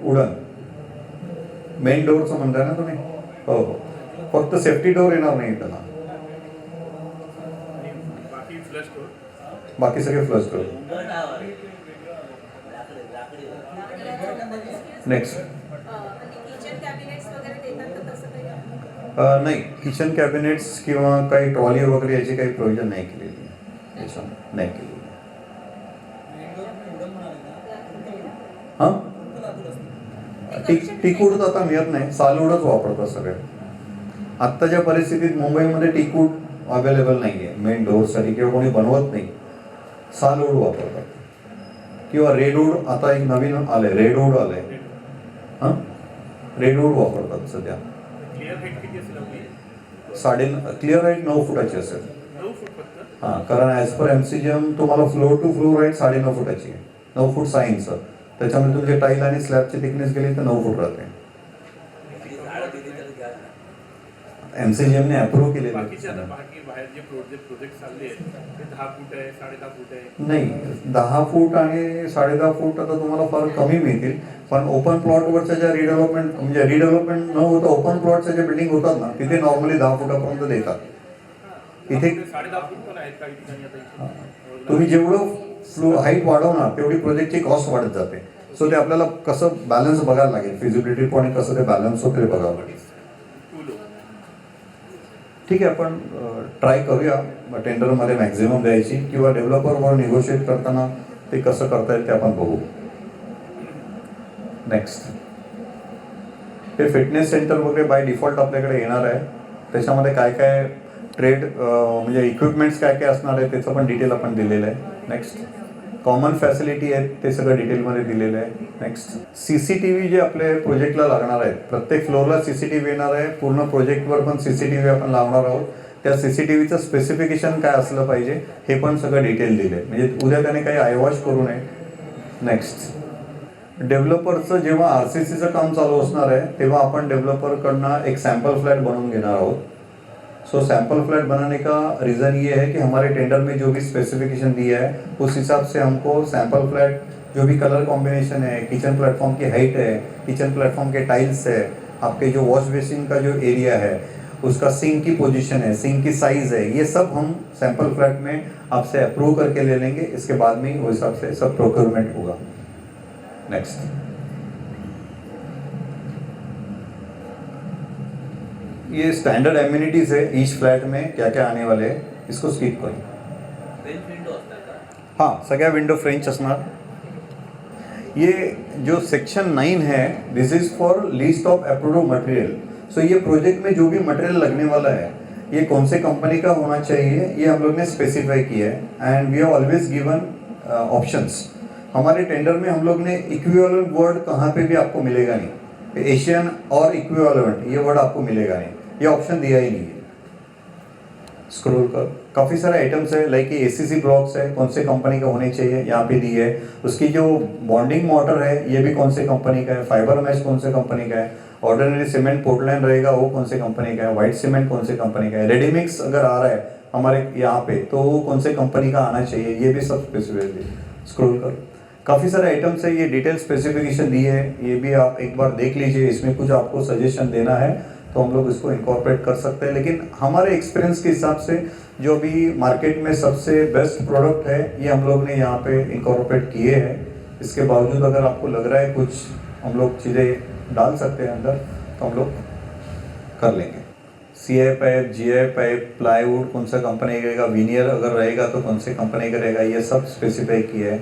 उडन मेन डोअरचं म्हणताय ना तुम्ही? हो हो, फक्त सेफ्टी डोअर येणार नाही त्याला, बाकी सगळे फ्लश डोअर। नेक्स्ट, नाही किचन कॅबिनेट्स किंवा काही ट्रॉली वगैरे याची काही प्रोविजन नाही केलेली आहे, याच्यामध्ये नाही केलेली। हां, टीकवूड आता मिळत नाही, सालवूडच वापरतात सगळे। आत्ताच्या परिस्थितीत मुंबईमध्ये टीकवूड अवेलेबल नाही आहे मेन डोअरसाठी, किंवा कोणी बनवत नाही, सालवूड वापरतात किंवा रेडवूड, आता एक नवीन आलंय रेडवूड आलंय, हां रेडवूड वापरतात सध्या। क्लिअर हाईट किती असेल आपली? क्लिअर हाईट 9 फुटाची असेल. 9 फूट फक्त. हां, कारण ॲज पर MCGM तुम्हाला फ्लोर टू फ्लोर हाईट 9.5 फुटाची आहे. 9 फूट 6 इंच. त्याच्यामध्ये तुमचे टाईल आणि स्लॅबची थिकनेस गेली तर 9 फूट राहते. MCGM ने अप्रूव्ह केलेले बाकीचे आता आहे. बाकी बाहेर जे प्रोजेक्ट चालले आहेत ते 10 फूट आहे, 10.5 फूट आहे. नाही, 10 फूट आणि 10.5 फूट आता तुम्हाला फार कमी मिळतील. पण ओपन प्लॉटवरच्या ज्या रिडेव्हलपमेंट न होता ओपन प्लॉटच्या ज्या बिल्डिंग होतात ना, तिथे नॉर्मली 10 फुटापर्यंत देतात. इथे 10.5 फूट पण आहेत काही ठिकाणी आता इथे. तुम्ही जेवढं हाईट वाढवणार तेवढी प्रोजेक्टची कॉस्ट वाढत जाते. सो ते आपल्याला कसं बॅलन्स बघायला लागेल, फिजिबिलिटी पॉईंट कसं ते बॅलन्स होते ते बघावं लागेल. ठीक आहे, आपण ट्राय करूया टेंडरमध्ये मॅक्झिमम द्यायची, किंवा डेव्हलपरवर निगोशिएट करताना ते कसं करता येईल ते आपण बघू. नेक्स्ट, हे फिटनेस सेंटर वगैरे बाय डिफॉल्ट आपल्याकडे येणार आहे. त्याच्यामध्ये काय काय ट्रेड म्हणजे इक्विपमेंट्स काय काय असणार आहे त्याचं पण डिटेल आपण दिलेलं आहे. नेक्स्ट, कॉमन फॅसिलिटी आहेत ते सगळं डिटेलमध्ये दिलेलं आहे. नेक्स्ट, CCTV जे आपले प्रोजेक्टला लागणार आहेत, प्रत्येक फ्लोअरला CCTV येणार आहे. पूर्ण प्रोजेक्टवर पण CCTV आपण लावणार आहोत. त्या CCTVचं स्पेसिफिकेशन काय असलं पाहिजे हे पण सगळं डिटेल दिलं आहे, म्हणजे उद्या त्याने काही आयवॉश करू नये. नेक्स्ट, डेव्हलपरचं जेव्हा RCCचं काम चालू असणार आहे तेव्हा आपण डेव्हलपरकडनं एक सैंपल फ्लैट बनवून घेणार आहोत. सो सैंपल फ्लैट बनाने का रीज़न ये है कि हमारे टेंडर में जो भी स्पेसिफिकेशन दिया है उस हिसाब से हमको सैंपल फ्लैट जो भी कलर कॉम्बिनेशन है, किचन प्लेटफॉर्म की हाइट है, किचन प्लेटफॉर्म के टाइल्स है, आपके जो वॉश बेसिन का जो एरिया है, उसका सिंक की पोजीशन है, सिंक की साइज़ है, ये सब हम सैंपल फ्लैट में आपसे अप्रूव करके ले लेंगे. इसके बाद में उस हिसाब से सब प्रोक्योरमेंट होगा. नेक्स्ट, ये स्टैंडर्ड एम्यूनिटीज है ईच फ्लैट में क्या क्या आने वाले हैं, इसको स्किप करो. हाँ, सगळ्या विंडो फ्रेंच असणार. ये जो सेक्शन 9 है, this is for list of approved material. So ये प्रोजेक्ट में जो भी मटेरियल लगने वाला है ये कौन से कंपनी का होना चाहिए ये हम लोग ने स्पेसिफाई किया है. And we have always given options. हमारे टेंडर में हम लोग ने इक्विवेलेंट वर्ड कहाँ पे भी आपको मिलेगा नहीं. एशियन और इक्विवेलेंट ये वर्ड आपको मिलेगा नहीं, ये ऑप्शन दिया ही नहीं है. स्क्रॉल कर, काफ़ी सारे आइटम्स है, लाइक ACC ब्लॉक्स है, कौन से कंपनी का होने चाहिए यहाँ पे दी है. उसकी जो बॉन्डिंग मोटर है ये भी कौन से कंपनी का है, फाइबर मैश कौन से कंपनी का है, ऑर्डिनरी सीमेंट पोर्टलैंड रहेगा वो कौन से कंपनी का है, व्हाइट सीमेंट कौन से कंपनी का है, रेडीमिक्स अगर आ रहा है हमारे यहाँ पे तो वो कौन से कंपनी का आना चाहिए, ये भी सब स्पेसिफिक. स्क्रॉल कर, काफ़ी सारे आइटम्स है, ये डिटेल स्पेसिफिकेशन दी है, ये भी आप एक बार देख लीजिए. इसमें कुछ आपको सजेशन देना है तो हम लोग इसको इनकॉर्पोरेट कर सकते हैं. लेकिन हमारे एक्सपीरियंस के हिसाब से जो भी मार्केट में सबसे बेस्ट प्रोडक्ट है ये हम लोग ने यहाँ पे इनकॉर्पोरेट किए हैं. इसके बावजूद अगर आपको लग रहा है कुछ हम लोग चीज़ें डाल सकते हैं अंदर तो हम लोग कर लेंगे. CI pipe, GI pipe, plywood कौन सा कंपनी का रहेगा, विनियर अगर रहेगा तो कौन से कंपनी का रहेगा, ये सब स्पेसिफाई किया है.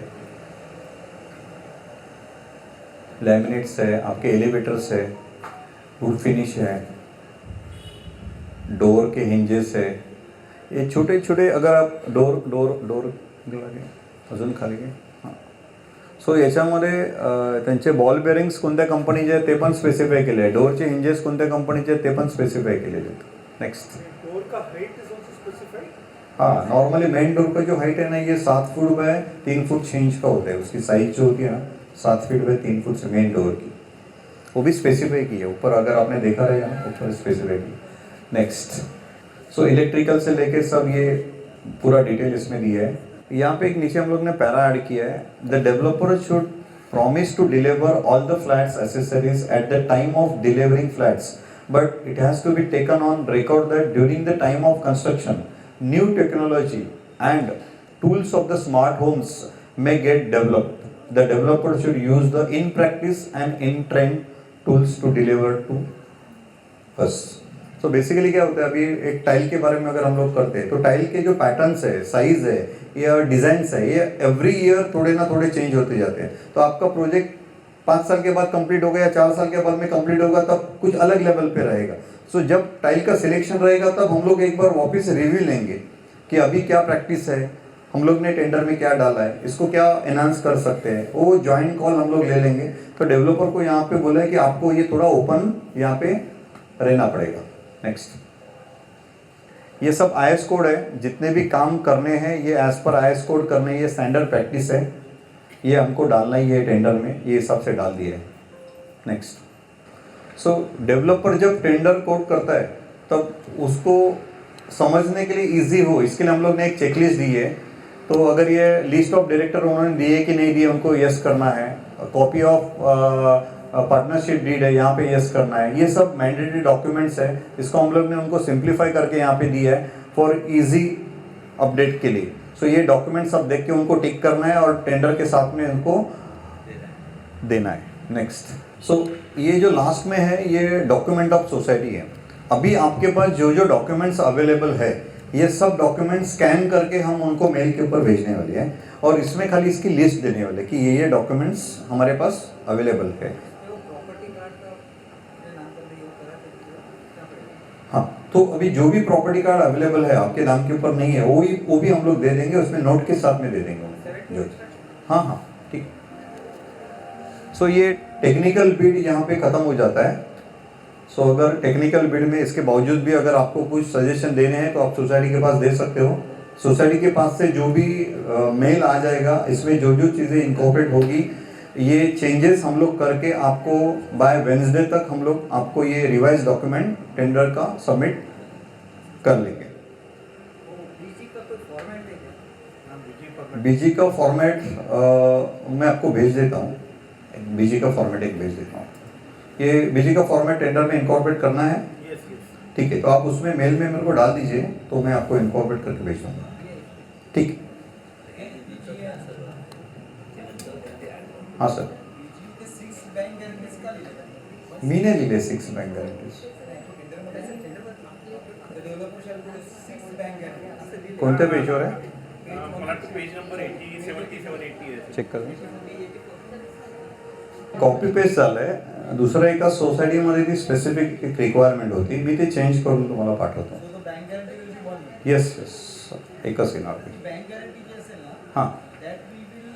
लैमिनेट्स है, आपके एलिवेटर्स है, वुड फिनिश है, डोर के हिंजेस है. ये छोटे छोटे अगर आप डोर अजून खाली घे. हां, सो याच्यामध्ये त्यांचे बॉल बेअरिंग्स कोणत्या कंपनीचे आहेत ते पण स्पेसिफाय केले आहे. डोअरचे हिंजेस कोणत्या कंपनीचे आहेत ते पण स्पेसिफाय केलेले आहेत. नेक्स्ट, डोर का हाइट इज ऑल्सो स्पेसिफाइड. हाँ, नॉर्मली मेन डोर का जो हाइट है ना ये 7 फुट बाय 3 फुट 6 इंच का होता है. उसकी साइज जो होती है ना 7 feet by 3 foot say main door की, वो भी स्पेसिफाई की है ऊपर. अगर आपने देखा रहेगा ना ऊपर स्पेसिफाई की. नेक्स्ट, सो इलेक्ट्रिकल से लेके सब ये पूरा डिटेल इसमें दिया है. यहाँ पे एक नीचे हम लोग ने पैरा ऐड किया है. The developer should promise to deliver all the flats accessories at the time of delivering flats, but it has to be taken on record that during the time of construction new technology and tools of the smart homes may get developed. The developer should use the in practice and in trend tools to deliver to us. तो basically क्या होता है, अभी एक tile के बारे में अगर हम लोग करते हैं तो टाइल के जो पैटर्न्स है, साइज है या डिज़ाइंस है, ये एवरी ईयर थोड़े ना थोड़े चेंज होते जाते हैं. तो आपका प्रोजेक्ट 5 साल के बाद कंप्लीट होगा या 4 साल के बाद में कंप्लीट होगा तब कुछ अलग लेवल पे रहेगा. सो जब टाइल का सिलेक्शन रहेगा तब हम लोग एक बार वापस रिव्यू लेंगे कि अभी क्या प्रैक्टिस है, हम लोग ने टेंडर में क्या डाला है, इसको क्या एनहांस कर सकते हैं, वो जॉइंट कॉल हम लोग ले लेंगे. तो डेवलपर को यहाँ पे बोला है कि आपको ये थोड़ा ओपन यहाँ पे रहना पड़ेगा। नेक्स्ट, ये सब IS कोड है, जितने भी काम करने हैं ये एज पर IS कोड करने, ये स्टैंडर्ड प्रैक्टिस है, ये हमको डालना ही है टेंडर में, ये हिसाब से डाल दिए है। नेक्स्ट, सो डेवलपर जब टेंडर कोड करता है तब उसको समझने के लिए इजी हो, इसके लिए हम लोग ने एक चेकलिस्ट दी है। तो अगर ये लिस्ट ऑफ डायरेक्टर उन्होंने दिए कि नहीं दिए, उनको यस करना है। कॉपी ऑफ पार्टनरशिप डीड है, यहाँ पे यस करना है। ये सब मैंडेटरी डॉक्यूमेंट्स है, इसको हम लोग ने उनको सिंप्लीफाई करके यहाँ पे दिया है फॉर इजी अपडेट के लिए। सो ये डॉक्यूमेंट्स सब देख के उनको टिक करना है और टेंडर के साथ में उनको देना है। नेक्स्ट, सो ये जो लास्ट में है ये डॉक्यूमेंट ऑफ सोसाइटी है। अभी आपके पास जो जो डॉक्यूमेंट्स अवेलेबल है ये सब डॉक्यूमेंट्स स्कैन करके हम उनको मेल के ऊपर भेजने वाले हैं और इसमें खाली इसकी लिस्ट देने वाले कि ये डॉक्यूमेंट्स हमारे पास अवेलेबल है। वो प्रॉपर्टी कार्ड का अपने नाम पर नहीं करा तो क्या पड़ेगा? हाँ, तो अभी जो भी प्रॉपर्टी कार्ड अवेलेबल है आपके नाम के ऊपर नहीं है वो भी हम लोग दे देंगे, उसमें नोट के साथ में दे देंगे जो। हाँ हाँ ठीक। सो ये टेक्निकल बिड यहाँ पे ख़त्म हो जाता है। सो अगर टेक्निकल बिड में इसके बावजूद भी अगर आपको कुछ सजेशन देने हैं तो आप सोसाइटी के पास दे सकते हो। सोसाइटी के पास से जो भी मेल आ जाएगा इसमें जो जो चीज़ें इनकॉर्पोरेट होगी ये चेंजेस हम लोग करके आपको बाय वेडनेसडे तक हम लोग आपको ये रिवाइज डॉक्यूमेंट टेंडर का सबमिट कर लेंगे। बीजी का कोई फॉर्मेट है क्या? बीजी का फॉर्मेट मैं आपको भेज देता हूँ, बीजी का फॉर्मेट एक भेज देता हूँ। ये बीजी का फॉर्मेट टेंडर में इनकॉर्पोरेट करना है, ठीक है? तो आप उसमें मेल में मेरे को डाल दीजिए तो मैं आपको इनकॉर्पोरेट करके भेज दूँगा, ठीक? हाँ सर, बीजी के 6 बैंक गारंटीज का लिहिलेलं आहे. मी नाही लिहिले 6 बँक गॅरंटीज। टेंडरमध्ये असेल टेंडरमध्ये developer shall go 6 bank guarantee असं लिहिलेलं कोणत्या पेजवर आहे? मला वाटतं पेज नंबर 80 77 80 आहे. चेक करा। कॉपी पेस्ट झालंय। दुसरं एका सोसायटीमध्ये ती स्पेसिफिक एक रिक्वायरमेंट होती, मी ते चेंज करून तुम्हाला पाठवतो। So the bank guarantee will be one. Yes yes, एकच येणार ते। Bank guarantee जी असेल ना, हां that we will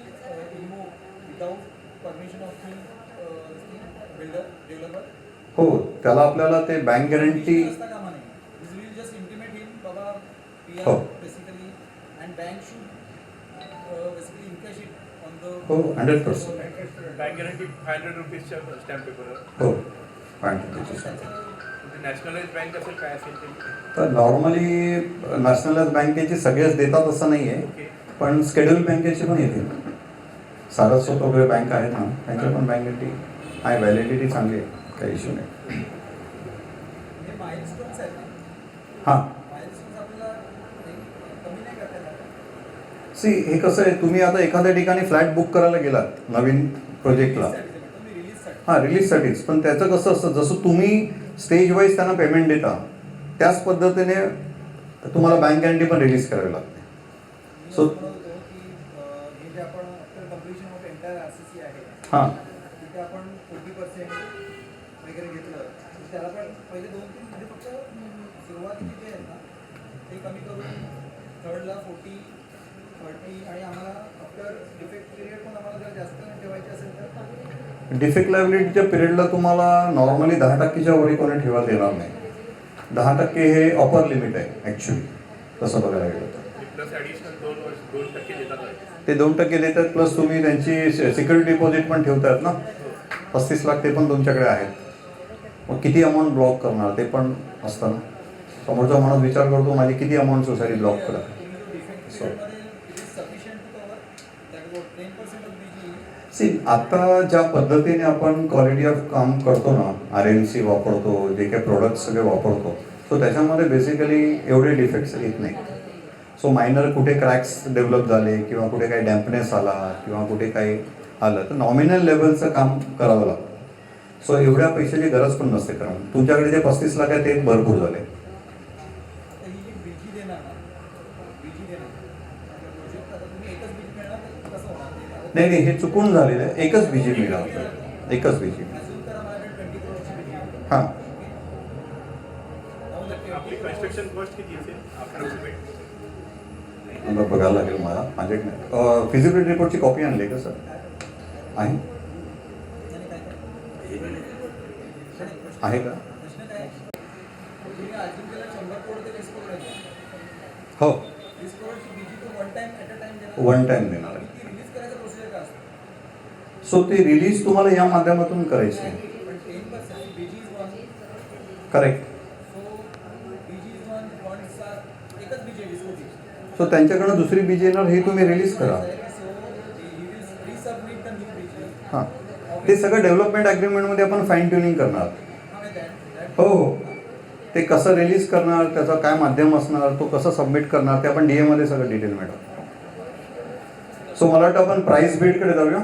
remove without permission of the builder, developer. हो, त्याला आपल्याला ते बँक गॅरंटी असता कामा नये. This will just intimate him, बाबा we हो. are basically and bank should basically encash it on the. हो 100%। बँक गॅरंटी 500 रुपीजच्या स्टॅम्प पेपर. हो 500 रुपीज। नॅशनलाइज बँक असेल काय असेल ते. तर नॉर्मली नॅशनलाइज बँकेची सगळेच देतात असं नाही आहे, ओके. पण स्केड्यूल बँकेचे पण येतील। सारस्वत वगैरे बँक आहेत ना, त्यांच्या पण बँक गॅरंटी आहे, व्हॅलिडिटी चांगली आहे, काही इश्यू नाही। हे milestones आहेत ना. हां Milestones आपल्याला कमी नाही करता येणार. सी हे कसं आहे, तुम्ही आता एखाद्या ठिकाणी फ्लॅट बुक करायला गेलात नवीन प्रोजेक्टला, तुम्ही रिलीजसाठी. हां रिलीजसाठीच, पण त्याचं कसं असतं जसं तुम्ही स्टेज वाईज त्यांना पेमेंट देता त्याच पद्धतीने तुम्हाला बँक गॅरंटी पण रिलीज करावी लागते। मी So- असं म्हणत होतो की हे जे आपण after completion of entire RCC आहे हां तिथे आपण 40% वगैरे घेतलं तर त्याला पण पहिले 2-3 म्हणजे फक्त सुरुवातीचे जे आहेत ना ते कमी करून थर्डला 40, 30 आणि आम्हाला आफ्टर डिफेक्ट पिरियड पण आम्हाला जर जास्त ठेवायचे असेल तर डिफेक्ट लायबिलिटीच्या पिरियडला तुम्हाला नॉर्मली 10%च्या वरी कोणी ठेवायला येणार नाही। 10% हे अपर लिमिट आहे ॲक्च्युली, तसं बघायला गेलं तर। प्लस ॲडिशनल 2% देतात आहे. ते 2% देतात, प्लस तुम्ही त्यांची सिक्युरिटी डिपॉझिट पण ठेवतात ना, 35 लाख ते पण तुमच्याकडे आहेत। मग किती अमाऊंट ब्लॉक करणार ते पण असतं ना, समोरचा माणूस विचार करतो माझी किती अमाऊंट सोसायटी ब्लॉक करा। तुम्ही जो डिफेक्ट पिरियडमध्ये it is sufficient to cover that about 10% of BG. See आता ज्या पद्धतीने आपण क्वालिटी ऑफ काम करतो ना, RNC वापरतो, जे काही प्रोडक्ट्स सगळे वापरतो, सो त्याच्यामध्ये बेसिकली एवढे डिफेक्ट्स येत नाही। सो मायनर कुठे क्रॅक्स डेव्हलप झाले किंवा कुठे काही डॅम्पनेस आला किंवा कुठे काही आलं तर नॉमिनल लेवलचं काम करावं लागतं। सो एवढ्या पैशाची गरज पण नसते, कारण तुमच्याकडे जे 35 लाख आहे ते भरपूर झाले। आता ही जी बीजी देणार ना, बीजी देणार प्रोजेक्ट आता तुम्ही एकच बीजी मिळणार तर कसं होणार? नाही नाही, हे चुकून झालेलं आहे, एकच बीजी मिळणार आपल्याला, एकच बीजी। अजून तर आम्हाला 20 करोडची बीजी आहे. हां आपली कन्स्ट्रक्शन कॉस्ट किती असेल अप्रॉक्सिमेट? मला बघायला लागेल, मला माझ्याकडे फिजिबिलिटी रिपोर्टची कॉपी आणली आहे का सर? आहे आणि काय काय? आहे का? प्रश्न काय आहे? हो, डिस्कवरची बीजी तो one time at a time देणार वन टाइम देणार आहे. ती रिलीज करायचा प्रोसिजर काय असतो सो ती रिलीज तुम्हाला या माध्यमातून करायची आहे. पण 10% BG is one correct. So BG is one फंड्सचा एकच बीजी आहे डिस्कोची सो त्यांच्याकडनं दुसरी बीजी येणार हे तुम्ही रिलीज करा. रिसबमिट द न्यू बीजी हां, ते सगळं डेव्हलपमेंट ॲग्रीमेंटमध्ये आपण फाईन ट्युनिंग करणार. हो हो, ते कसं रिलीज करणार, त्याचं काय माध्यम असणार, तो कसं सबमिट करणार, ते आपण डी एमध्ये सगळं डिटेल मिळतं. सो मला वाटतं आपण प्राईस बिडकडे जाऊया.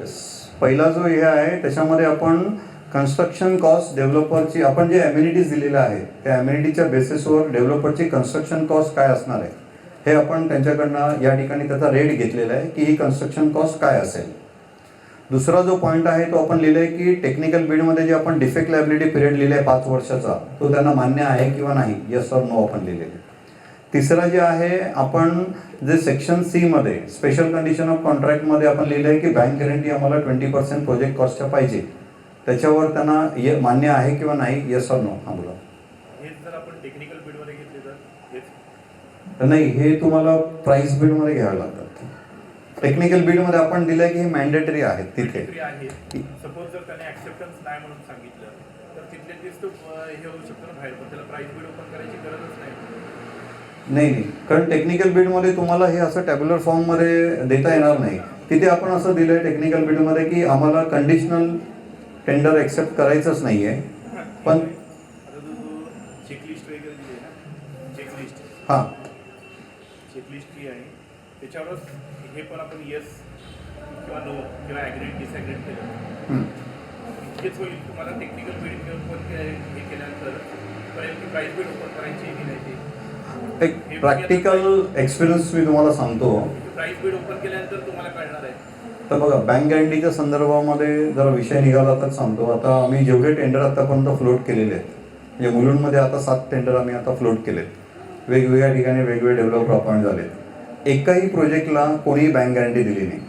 येस, पहिला जो हे आहे त्याच्यामध्ये आपण कन्स्ट्रक्शन कॉस्ट डेव्हलपरची, आपण जे ॲम्युनिटीज दिलेल्या आहेत त्या ॲम्युनिटीच्या बेसिसवर डेव्हलपरची कन्स्ट्रक्शन कॉस्ट काय असणार आहे हे आपण त्यांच्याकडनं या ठिकाणी त्याचा रेट घेतलेला आहे की ही कन्स्ट्रक्शन कॉस्ट काय असेल. दुसरा जो पॉईंट आहे तो आपण लिहिलं आहे की टेक्निकल बिडमध्ये जे आपण डिफेक्ट लायबिलिटी पिरियड लिहिलं आहे 5 वर्षाचा, तो त्यांना मान्य आहे किंवा नाही, येस और नो आपण लिहिलेलं आहे. तिसरं जे आहे, आपण जे सेक्शन सीमध्ये स्पेशल कंडिशन ऑफ कॉन्ट्रॅक्टमध्ये आपण लिहिलं आहे की बँक गॅरंटी आम्हाला 20% प्रोजेक्ट कॉस्टच्या पाहिजे, त्याच्यावर त्यांना मान्य आहे किंवा नाही, येस और नो. हां बोला. हेच जर आपण टेक्निकल बिडमध्ये घेतले तर हेच नाही, हे तुम्हाला प्राईस बिडमध्ये घ्यावं लागतात. टेक्निकल बिडमध्ये आपण दिलं की हे मॅन्डेटरी आहेत तिथे. Mandatory आहे. सपोज जर त्याने ऍक्सेप्टन्स नाही म्हणून सांगितलं तर तिथल्या तेच तो हे होऊ शकतं ना बाहेर, पण त्याला प्राइस बिड ओपन करायची गरजच नाही. नाही नाही, कारण टेक्निकल बिडमध्ये तुम्हाला हे असं टॅब्युलर फॉर्ममध्ये देता येणार नाही. तिथे आपण असं दिलं आहे टेक्निकल बिडमध्ये की आम्हाला कंडिशनल टेंडर एक्सेप्ट करायचंच नाही आहे. पण आता जो चेकलिस्ट वगैरे दिली आहे ना, चेकलिस्ट हां, चेकलिस्ट ही आहे त्याच्यावरच हे पण आपण येस किंवा नो किंवा ॲग्रीड डिसॲग्रीड केलं इतकेच होईल. तुम्हाला टेक्निकल बिड ओपन हे केल्यानंतर कळेल की प्राइस बिड ओपन करायची की नाही ते. एक प्रॅक्टिकल एक्सपिरियन्स मी तुम्हाला सांगतो. प्राइस बिड ओपन केल्यानंतर तुम्हाला कळणार आहे. तर बघा, बँक गॅरंटीच्या संदर्भामध्ये जरा विषय निघाला तर सांगतो. आता आम्ही जेवढे टेंडर आतापर्यंत फ्लोट केलेले आहेत, म्हणजे मुलुंडमध्ये आता 7 टेंडर आम्ही आता फ्लोट केलेत. वेगवेगळ्या ठिकाणी वेगवेगळे डेव्हलपर अपॉइंट झालेत. एकाही प्रोजेक्टला कोणीही बँक गॅरंटी दिली नाही.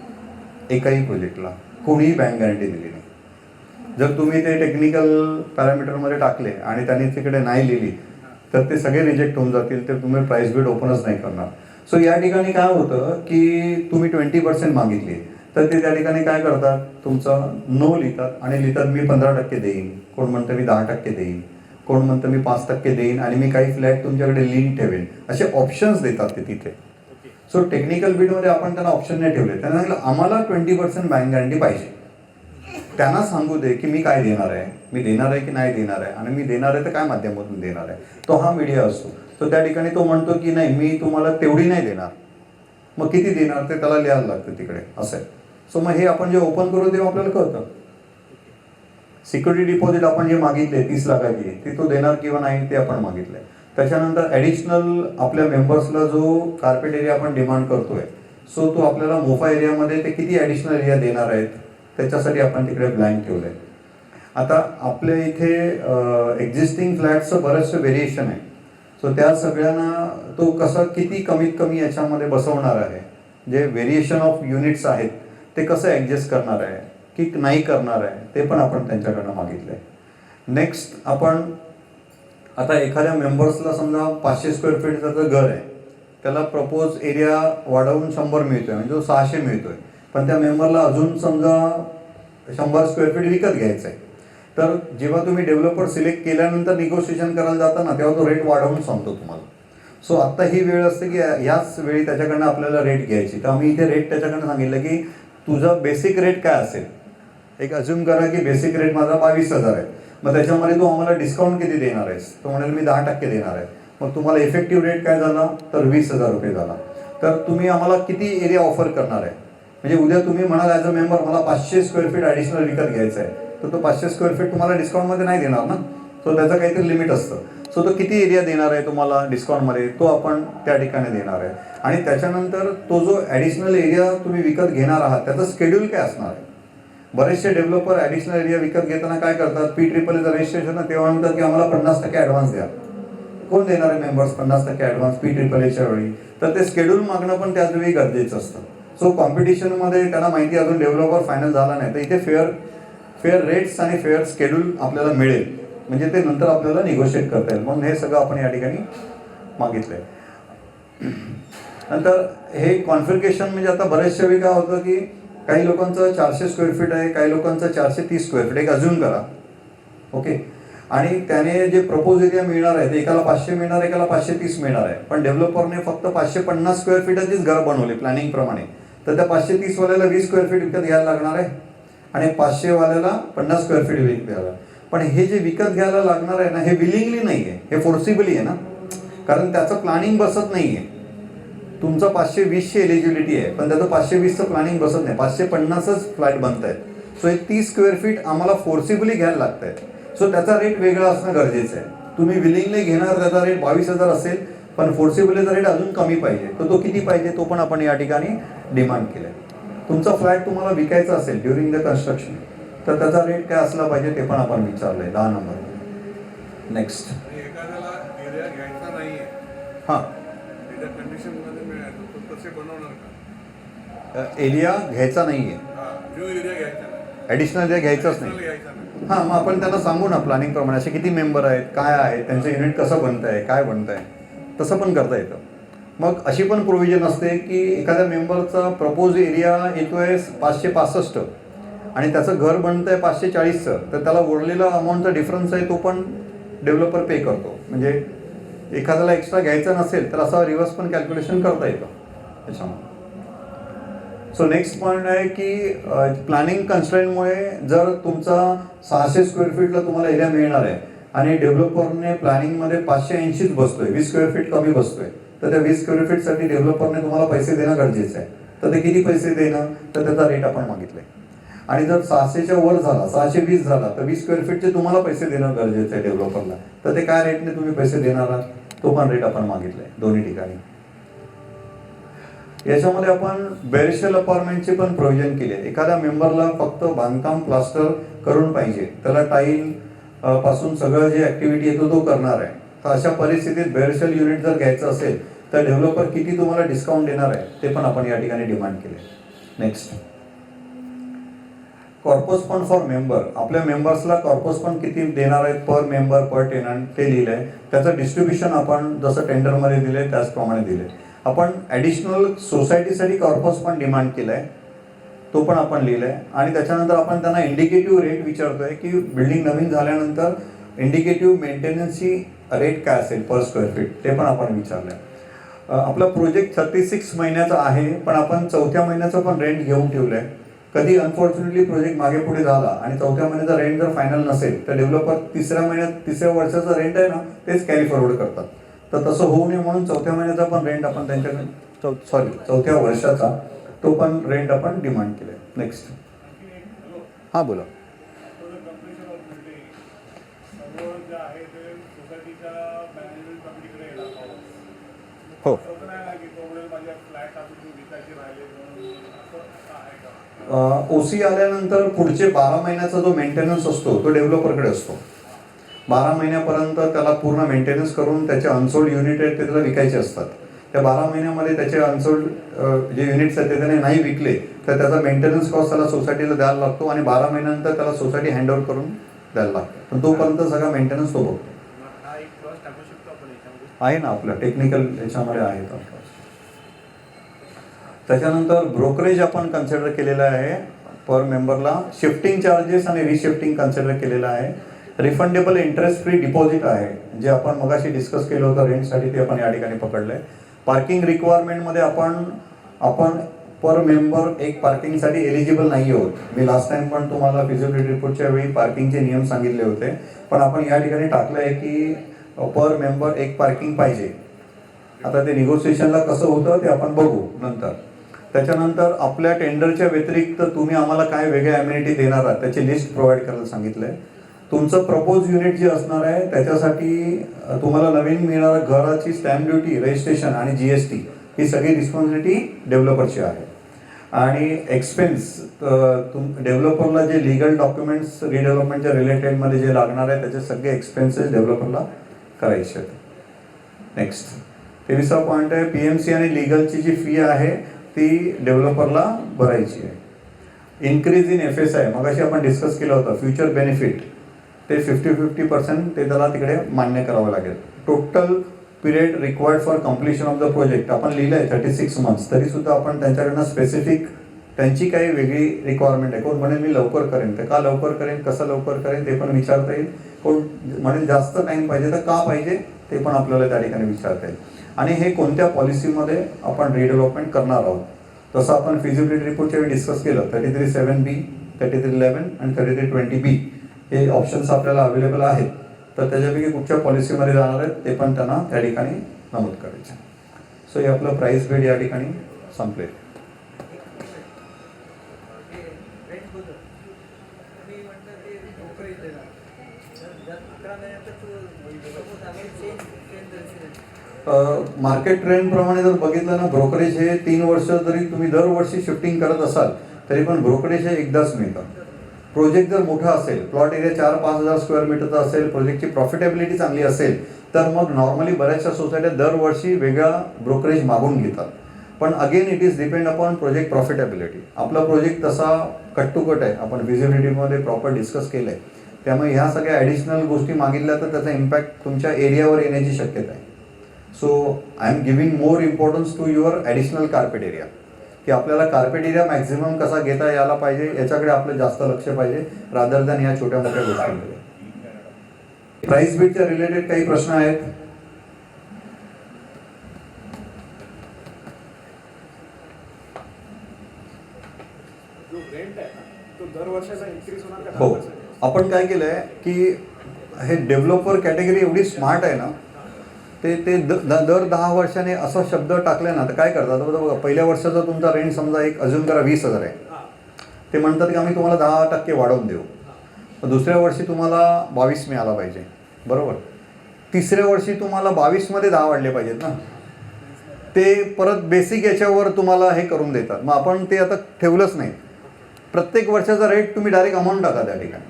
एकाही प्रोजेक्टला कोणीही बँक गॅरंटी दिली नाही. जर तुम्ही ते टेक्निकल पॅरामीटरमध्ये टाकले आणि त्यांनी तिकडे नाही लिहिली तर ते सगळे रिजेक्ट होऊन जातील, तर तुम्ही प्राईस बिड ओपनच नाही करणार. सो या ठिकाणी काय होतं की तुम्ही 20% मागितली तर ते त्या ठिकाणी काय करतात, तुमचं नो लिहितात आणि लिहितात मी 15% देईन, कोण म्हणतं मी 10% देईन, कोण म्हणतं मी 5% देईन आणि मी काही फ्लॅट तुमच्याकडे लिंक ठेवेन, असे ऑप्शन्स देतात ते तिथे. सो टेक्निकल बिडमध्ये आपण त्यांना ऑप्शन नाही ठेवले. त्यांना सांगितलं आम्हाला 20% बँक गॅरंटी पाहिजे. त्यांना सांगू दे की मी काय देणार आहे, मी देणार आहे की नाही देणार आहे, आणि मी देणार आहे तर काय माध्यमातून देणार आहे. तो हा मीडिया असतो. तो त्या ठिकाणी तो म्हणतो की नाही मी तुम्हाला तेवढी नाही देणार, मग किती देणार ते त्याला लिहायला लागतं तिकडे, असं आहे. सो मग हे आपण जे ओपन करू तेव्हा आपल्याला कळतं. सिक्युरिटी डिपॉझिट आपण जे मागितले 30 लाखाची, ती तो देणार किंवा नाही ते आपण मागितले. त्याच्यानंतर ॲडिशनल आपल्या मेंबर्सला जो कार्पेट एरिया आपण डिमांड करतोय, सो तो आपल्याला मोफा एरियामध्ये ते किती ॲडिशनल एरिया देणार आहेत त्याच्यासाठी आपण तिकडे ब्लँक ठेवलं आहे. आता आपल्या इथे एक्झिस्टिंग फ्लॅट्सचं बरंचसं व्हेरिएशन आहे. सो त्या सगळ्यांना तो कसं किती कमीत कमी याच्यामध्ये बसवणार आहे, जे व्हेरिएशन ऑफ युनिट्स आहेत ते कसं ॲडजस्ट करणार आहे की नाही करणार आहे, ते पण आपण त्यांच्याकडनं मागितलं आहे. नेक्स्ट, आपण आता एखाद्या मेंबर्सला समजा 500 स्क्वेअर फीटचं जर घर आहे, त्याला प्रपोज एरिया वाढवून 100 मिळतोय, म्हणजे तो 600 मिळतोय, पण त्या मेंबरला अजून समजा 100 स्क्वेअर फीट विकत घ्यायचं आहे. तर जेव्हा तुम्ही डेव्हलपर सिलेक्ट केल्यानंतर निगोशिएशन करायला जाता ना, तेव्हा तो रेट वाढवून सांगतो तुम्हाला. सो आत्ता ही वेळ असते की याच वेळी त्याच्याकडनं आपल्याला रेट घ्यायची. तर आम्ही इथे रेट त्याच्याकडनं सांगितलं की तुझा बेसिक रेट काय असेल. एक अज्युम करा की बेसिक रेट माझा 22,000 आहे, मग त्याच्यामध्ये तू आम्हाला डिस्काउंट किती देणार आहेस. तो म्हणाल मी 10% देणार आहे. मग तुम्हाला इफेक्टिव्ह रेट काय झाला तर 20,000 रुपये झाला. तर तुम्ही आम्हाला किती एरिया ऑफर करणार आहे. म्हणजे उद्या तुम्ही म्हणाल ॲज अ मेंबर मला 500 स्क्वेअर फीट ॲडिशनल विकत घ्यायचं आहे, तर तो 500 स्क्वेअर फीट तुम्हाला डिस्काउंटमध्ये नाही देणार ना. सो त्याचं काहीतरी लिमिट असतं. सो तो किती एरिया देणार आहे तुम्हाला डिस्काउंटमध्ये, तो आपण त्या ठिकाणी देणार आहे. आणि त्याच्यानंतर तो जो ॲडिशनल एरिया तुम्ही विकत घेणार आहात त्याचं शेड्यूल काय असणार आहे. बरेचसे डेव्हलपर ॲडिशनल एरिया विकत घेताना काय करतात, PEEE रजिस्ट्रेशन तेव्हा म्हणतात की आम्हाला 50% ॲडव्हान्स द्या. कोण देणार आहे मेंबर्स 50% ॲडव्हान्स PEEEच्या वेळी. तर ते शेड्यूल मागणं पण त्याच वेळी गरजेचं असतं. सो कॉम्पिटिशनमध्ये त्यांना माहिती अजून डेव्हलपर फायनल झाला नाही, तर इथे फेअर रेट्स आणि फेअर शेड्यूल आपल्याला मिळेल, म्हणजे ते नंतर आपल्याला निगोशिएट करता येईल. म्हणून हे सगळं आपण या ठिकाणी मागितलं आहे. नंतर हे कॉन्फिगरेशन म्हणजे आता बऱ्याचशा वेळी काय होतं की काही लोकांचं 400 स्क्वेअर फीट आहे, काही लोकांचं 430 स्क्वेअर फीट, एक अजून करा, ओके. आणि त्याने जे प्रपोज एरिया मिळणार आहे ते एकाला 500 मिळणार, एकाला 530 मिळणार आहे. पण डेव्हलपरने फक्त 550 स्क्वेअर फीटाचीच घरं बनवली प्लॅनिंगप्रमाणे, तर त्या 530 वाल्याला 20 स्क्वेअर फीट विकत घ्यायला लागणार आहे आणि 500 वाल्याला 50 स्क्वेअर फीट विकत घ्यायला. पण हे जे विकत घ्यायला लागणार आहे ना, हे विलिंगली नाही आहे, हे फोर्सिबली आहे ना, कारण त्याचं प्लॅनिंग बसत नाही आहे. तुमचं 520ची एलिजिबिलिटी आहे, पण त्याचं 520चं प्लॅनिंग बसत नाही, 550च फ्लॅट बनत आहेत. सो हे 30 स्क्वेअर फीट आम्हाला फोर्सिबली घ्यायला लागत आहेत. सो त्याचा रेट वेगळा असणं गरजेचं आहे. तुम्ही विलिंगली घेणार त्याचा रेट 22,000 असेल, पण फोर्सिबलीचा रेट अजून कमी पाहिजे. तर तो किती पाहिजे तो पण आपण या ठिकाणी डिमांड केला आहे. तुमचा फ्लॅट तुम्हाला विकायचा असेल ड्युरिंग द कन्स्ट्रक्शन, तर त्याचा रेट काय असला पाहिजे ते पण आपण विचारलं आहे 10 नंबर. नेक्स्ट. एखाद्याला एरिया घ्यायचा नाहीये, हां, त्याच्या कंडिशनमध्ये मिळालं तो कसे बनवणार का? एरिया घ्यायचा नाही आहे, जो एरिया घ्यायचा नाही, ॲडिशनल एरिया घ्यायचाच नाही. घ्यायचा नाही. हां, मग आपण त्यांना सांगू ना प्लॅनिंगप्रमाणे असे किती मेंबर आहेत, काय आहे, त्यांचं युनिट कसं बनतं आहे, काय बनतं आहे, तसं पण करता येतं. मग अशी पण प्रोव्हिजन असते की एखाद्या मेंबरचा प्रपोज एरिया येतो आहे 565 आणि त्याचं घर बनतं आहे 540चं, तर त्याला उरलेला अमाऊंटचा डिफरन्स आहे तो पण डेव्हलपर पे करतो. म्हणजे एखाद्याला एक्स्ट्रा घ्यायचं नसेल तर असं रिव्हर्स पण कॅल्क्युलेशन करता येतं त्याच्यामुळे. सो नेक्स्ट पॉईंट आहे की प्लॅनिंग कन्स्ट्रेंटमुळे जर तुमचा 600 स्क्वेअर फीटला तुम्हाला एरिया मिळणार आहे आणि डेव्हलपरने प्लॅनिंगमध्ये 580च बसतोय, 20 स्क्वेअर फीट कमी बसतोय, तर त्या 20 स्क्वेअर फीटसाठी डेव्हलपरने तुम्हाला पैसे देणं गरजेचं आहे. तर ते किती पैसे देणं, तर त्याचा रेट आपण मागितलाय. आणि जर 600च्या वर झाला, 620 झाला, तर 20 स्क्वेअर फीटचे तुम्हाला पैसे देणं गरजेचं आहे डेव्हलपरला. तर ते काय रेटने तुम्ही पैसे देणार आहात तो पण रेट आपण मागितलाय दोन्ही ठिकाणी. याच्यामध्ये आपण बेरिशियल अपार्टमेंटचे पण प्रोव्हिजन केले. एखाद्या मेंबरला फक्त बांधकाम प्लास्टर करून पाहिजे, त्याला टाईल पासून सगळं जे ऍक्टिव्हिटी येतो तो करणार आहे, तर अशा परिस्थितीत बेरिशियल युनिट जर घ्यायचं असेल तर डेव्हलपर किती तुम्हाला डिस्काउंट देणार आहे ते पण आपण या ठिकाणी डिमांड केले. Next, corpus fund for member. आपल्या मेंबर्सला कॉर्पस फंड किती देणार आहेत पर मेंबर पर टेनंट ते लिहिलं आहे. त्याचं डिस्ट्रीब्युशन आपण जसं टेंडरमध्ये दिलं आहे त्याचप्रमाणे दिलं आहे. आपण ॲडिशनल सोसायटीसाठी कॉर्पस फंड डिमांड केलं आहे, तो पण आपण लिहिलं आहे. आणि त्याच्यानंतर आपण त्यांना इंडिकेटिव्ह रेट विचारतोय की बिल्डिंग नवीन झाल्यानंतर इंडिकेटिव्ह मेंटेनन्सची रेट काय असेल पर स्क्वेअर फीट ते पण आपण विचारलं आहे. आपला प्रोजेक्ट 36 महिन्याचा आहे, पण आपण 4थ्या महिन्याचं पण रेंट घेऊन ठेवलं आहे. कधी अनफॉर्च्युनेटली प्रोजेक्ट मागे पुढे झाला आणि 4थ्या महिन्याचा रेंट जर फायनल नसेल तर डेव्हलपर 3ऱ्या वर्षाचा रेंट आहे ना तेच कॅरी फॉरवर्ड करतात. तर तसं होऊ नये म्हणून 4थ्या महिन्याचा पण रेंट आपण त्यांच्याकडे 4थ्या वर्षाचा तो पण रेंट आपण डिमांड केलं आहे. नेक्स्ट. हां बोला. हो, ओसी आल्यानंतर पुढचे 12 महिन्याचा जो मेंटेनन्स असतो तो डेव्हलपरकडे असतो. 12 महिन्यापर्यंत त्याला पूर्ण मेंटेनन्स करून त्याचे अनसोल्ड युनिट आहेत ते त्याला विकायचे असतात. त्या 12 महिन्यामध्ये त्याचे अनसोल्ड जे युनिट्स आहेत ते त्याने नाही विकले तर त्याचा मेंटेनन्स कॉस्ट त्याला सोसायटीला द्यायला लागतो आणि 12 महिन्यानंतर त्याला सोसायटी हँडओव्हर करून द्यायला लागतो. पण तोपर्यंत सगळा मेंटेनन्स तो बघतो. आहे ना आपलं टेक्निकल याच्यामध्ये आहे. त्याच्यानंतर ब्रोकरेज आपण कन्सिडर केलेलं आहे पर मेंबरला. शिफ्टिंग चार्जेस आणि रिशिफ्टिंग कन्सिडर केलेलं आहे. रिफंडेबल इंटरेस्ट फ्री डिपॉझिट आहे जे आपण मगाशी डिस्कस केलं होतं रेंटसाठी, ते आपण या ठिकाणी पकडलं आहे. पार्किंग रिक्वायरमेंटमध्ये आपण पर मेंबर एक पार्किंगसाठी एलिजिबल नाही आहोत. मी लास्ट टाइम पण तुम्हाला फिजिबिलिटी रिपोर्टच्या वेळी पार्किंगचे नियम सांगितले होते, पण आपण या ठिकाणी टाकलं आहे की पर मेंबर एक पार्किंग पाहिजे. आता ते निगोसिएशनला कसं होतं ते आपण बघू नंतर. त्याच्यानंतर आपल्या टेंडरच्या व्यतिरिक्त तुम्ही आम्हाला काय वेगळ्या ॲम्युनिटी देणार आहात त्याची लिस्ट प्रोव्हाइड करायला सांगितलं आहे. तुमचं प्रपोज युनिट जे असणार आहे त्याच्यासाठी तुम्हाला नवीन मिळणारं घराची स्टॅम्प ड्युटी, रजिस्ट्रेशन आणि GST ही सगळी रिस्पॉन्सिबिलिटी डेव्हलपरची आहे. आणि एक्सपेन्स डेव्हलपरला जे लिगल डॉक्युमेंट्स रिडेव्हलपमेंटच्या रिलेटेडमध्ये जे लागणार आहे त्याचे सगळे एक्सपेन्सेस डेव्हलपरला करायचे आहेत. नेक्स्ट 23वा पॉईंट आहे PMC आणि लिगलची जी फी आहे ती डेव्हलपरला भरायची आहे. इन्क्रीज इन FSI मगाशी आपण डिस्कस केलं होतं, फ्युचर बेनिफिट ते 50-50% ते त्याला तिकडे मान्य करावं लागेल. Total period required for completion of the project आपण लिहिलं आहे 36 मंथ्स, तरीसुद्धा आपण त्यांच्याकडनं स्पेसिफिक त्यांची काही वेगळी रिक्वायरमेंट आहे. कोण म्हणेल मी लवकर करेन, तर का लवकर करेन, कसं लवकर करेन ते पण विचारता येईल. कोण म्हणेल जास्त टाईम पाहिजे, तर का पाहिजे ते पण आपल्याला त्या ठिकाणी विचारता येईल. आणि हे कोणत्या पॉलिसीमध्ये आपण रिडेव्हलपमेंट करणार आहोत, तसं आपण फिजिबिलिटी रिपोर्टच्या वेळी डिस्कस केलं. 33(7)B, 33(11) आणि 33(20)B हे ऑप्शन्स आपल्याला अवेलेबल आहेत. तर त्याच्यापैकी कुठच्या पॉलिसीमध्ये जाणार आहेत ते पण त्यांना त्या ठिकाणी नमूद करायचे. सो हे आपलं प्राईस बेड या ठिकाणी संपले. रेंट बद्दल मी म्हटलं ते brokerage देणार. जर 11 महिन्यातच चेंज मार्केट ट्रेंडप्रमाणे जर बघितलं ना, ब्रोकरेज हे 3 वर्ष जरी तुम्ही दरवर्षी शिफ्टिंग करत असाल तरी पण ब्रोकरेज हे एकदाच मिळतं. प्रोजेक्ट जर मोठा असेल, प्लॉट एरिया 4-5 हजार स्क्वेअर मीटरचा असेल, प्रोजेक्टची प्रॉफिटेबिलिटी चांगली असेल, तर मग नॉर्मली बऱ्याचशा सोसायट्या दरवर्षी वेगळा ब्रोकरेज मागून घेतात. पण again it is depend upon project profitability. आपला प्रोजेक्ट तसा कट टू कट आहे, आपण विजिबिलिटीमध्ये प्रॉपर डिस्कस केलं आहे. त्यामुळे ह्या सगळ्या ॲडिशनल गोष्टी मागितल्या तर त्याचा इम्पॅक्ट तुमच्या एरियावर येण्याची शक्यता आहे. So I am giving more importance to your additional carpet area, की आपल्याला कार्पेट एरिया मॅक्झिमम कसा घेता यायला पाहिजे याच्याकडे आपलं जास्त लक्ष पाहिजे रादर दॅन या छोट्या मोठ्या गोष्टींकडे. प्राईस बीटच्या रिलेटेड काही प्रश्न आहेत? जो रेंट आहे तो दर वर्षाचा इन्क्रीज होणार का? हो, आपण काय केलं आहे की हे डेव्हलपर कॅटेगरी एवढी स्मार्ट आहे ना, ते दर 10 वर्षाने असा शब्द टाकले ना तर काय करतात बघा, पहिल्या वर्षाचा तुमचा रेंट समजा एक अजून करा 20,000 आहे, ते म्हणतात की आम्ही तुम्हाला 10% वाढवून देऊ. दुसऱ्या वर्षी तुम्हाला 22 मिळाला पाहिजे, बरोबर. तिसऱ्या वर्षी तुम्हाला 22मध्ये 10 वाढले पाहिजेत ना, ते परत बेसिक याच्यावर तुम्हाला हे करून देतात. मग आपण ते आता ठेवलंच नाही. प्रत्येक वर्षाचा रेट तुम्ही डायरेक्ट अमाऊंट टाका त्या ठिकाणी.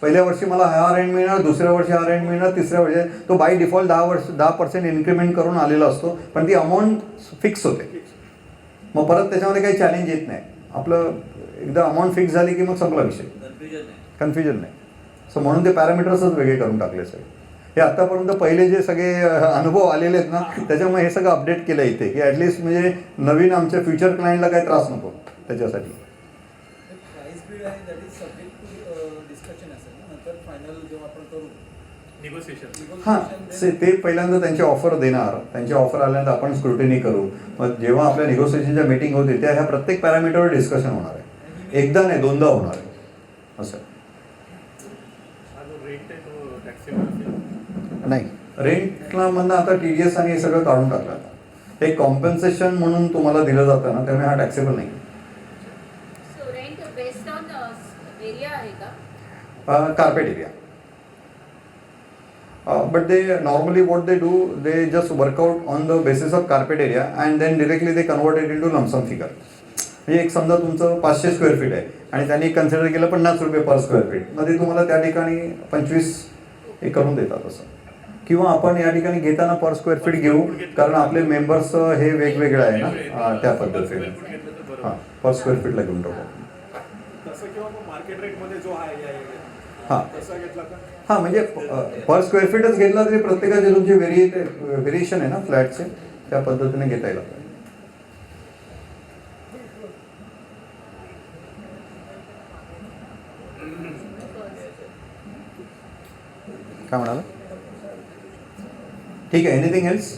पहिल्या वर्षी मला हा रेंट मिळणार, दुसऱ्या वर्षी हा रेंट मिळणार, तिसऱ्या वर्षी तो बाय डिफॉल्ट 10% इन्क्रीमेंट करून आलेला असतो, पण ती अमाऊंट फिक्स होते. मग परत त्याच्यामध्ये काही चॅलेंज येत नाही. आपलं एकदा अमाऊंट फिक्स झाली की मग संपला विषय, कन्फ्युजन नाही. सो म्हणून ते पॅरामीटर्सच वेगळे करून टाकले सगळे. हे आतापर्यंत पहिले जे सगळे अनुभव आलेले आहेत ना, त्याच्यामुळे हे सगळं अपडेट केलं इथे की ॲटलिस्ट म्हणजे नवीन आमच्या फ्युचर क्लायंटला काही त्रास नको त्याच्यासाठी. प्राईस बिल आहे that is subject to discussion असेल ना, नंतर फायनल जेव्हा आपण करू निगोसिएशन. हां, ते पहिल्यांदा त्यांची ऑफर देणार, त्यांची ऑफर आल्यानंतर आपण स्क्रुटिनी करू. मग जेव्हा आपल्या निगोसिएशनच्या मीटिंग होते त्या ह्या प्रत्येक पॅरामीटरवर डिस्कशन होणार आहे. एकदा नाही, दोनदा होणार आहे असं. हा जो रेंट आहे तो टॅक्सेबल असेल? नाही, रेंटला म्हणणं आता TDS आणि हे सगळं काढून टाकलं. हे कॉम्पन्सेशन म्हणून तुम्हाला दिलं जातं ना, त्यामुळे हा टॅक्सेबल नाही. So rent based on area आहे का? Carpet area. But they normally what they do, they just work out on the basis of carpet area and then directly they convert it into lump sum figure. म्हणजे एक समजा तुमचं 500 square feet आहे आणि त्यांनी consider केलं 50 रुपये per square feet, मध्ये तुम्हाला त्या ठिकाणी 25 हे करून देतात असं. किंवा आपण या ठिकाणी घेताना पर स्क्वेअर फीट घेऊ, कारण आपले मेंबर्स हे वेगवेगळे आहे ना, त्या पद्धतीने हां पर स्क्वेअर फीटला घेऊन टाकू. तसं किंवा मग मार्केट रेटमध्ये जो आहे या एरियात, हां तसा घेतला का? हां, म्हणजे पर स्क्वेअर फीटच घेतला तरी प्रत्येकाचे तुमचे व्हेरिएशन आहे ना फ्लॅटचे, त्या पद्धतीने घेता येईल. काय म्हणाला? ठीक आहे. Anything else?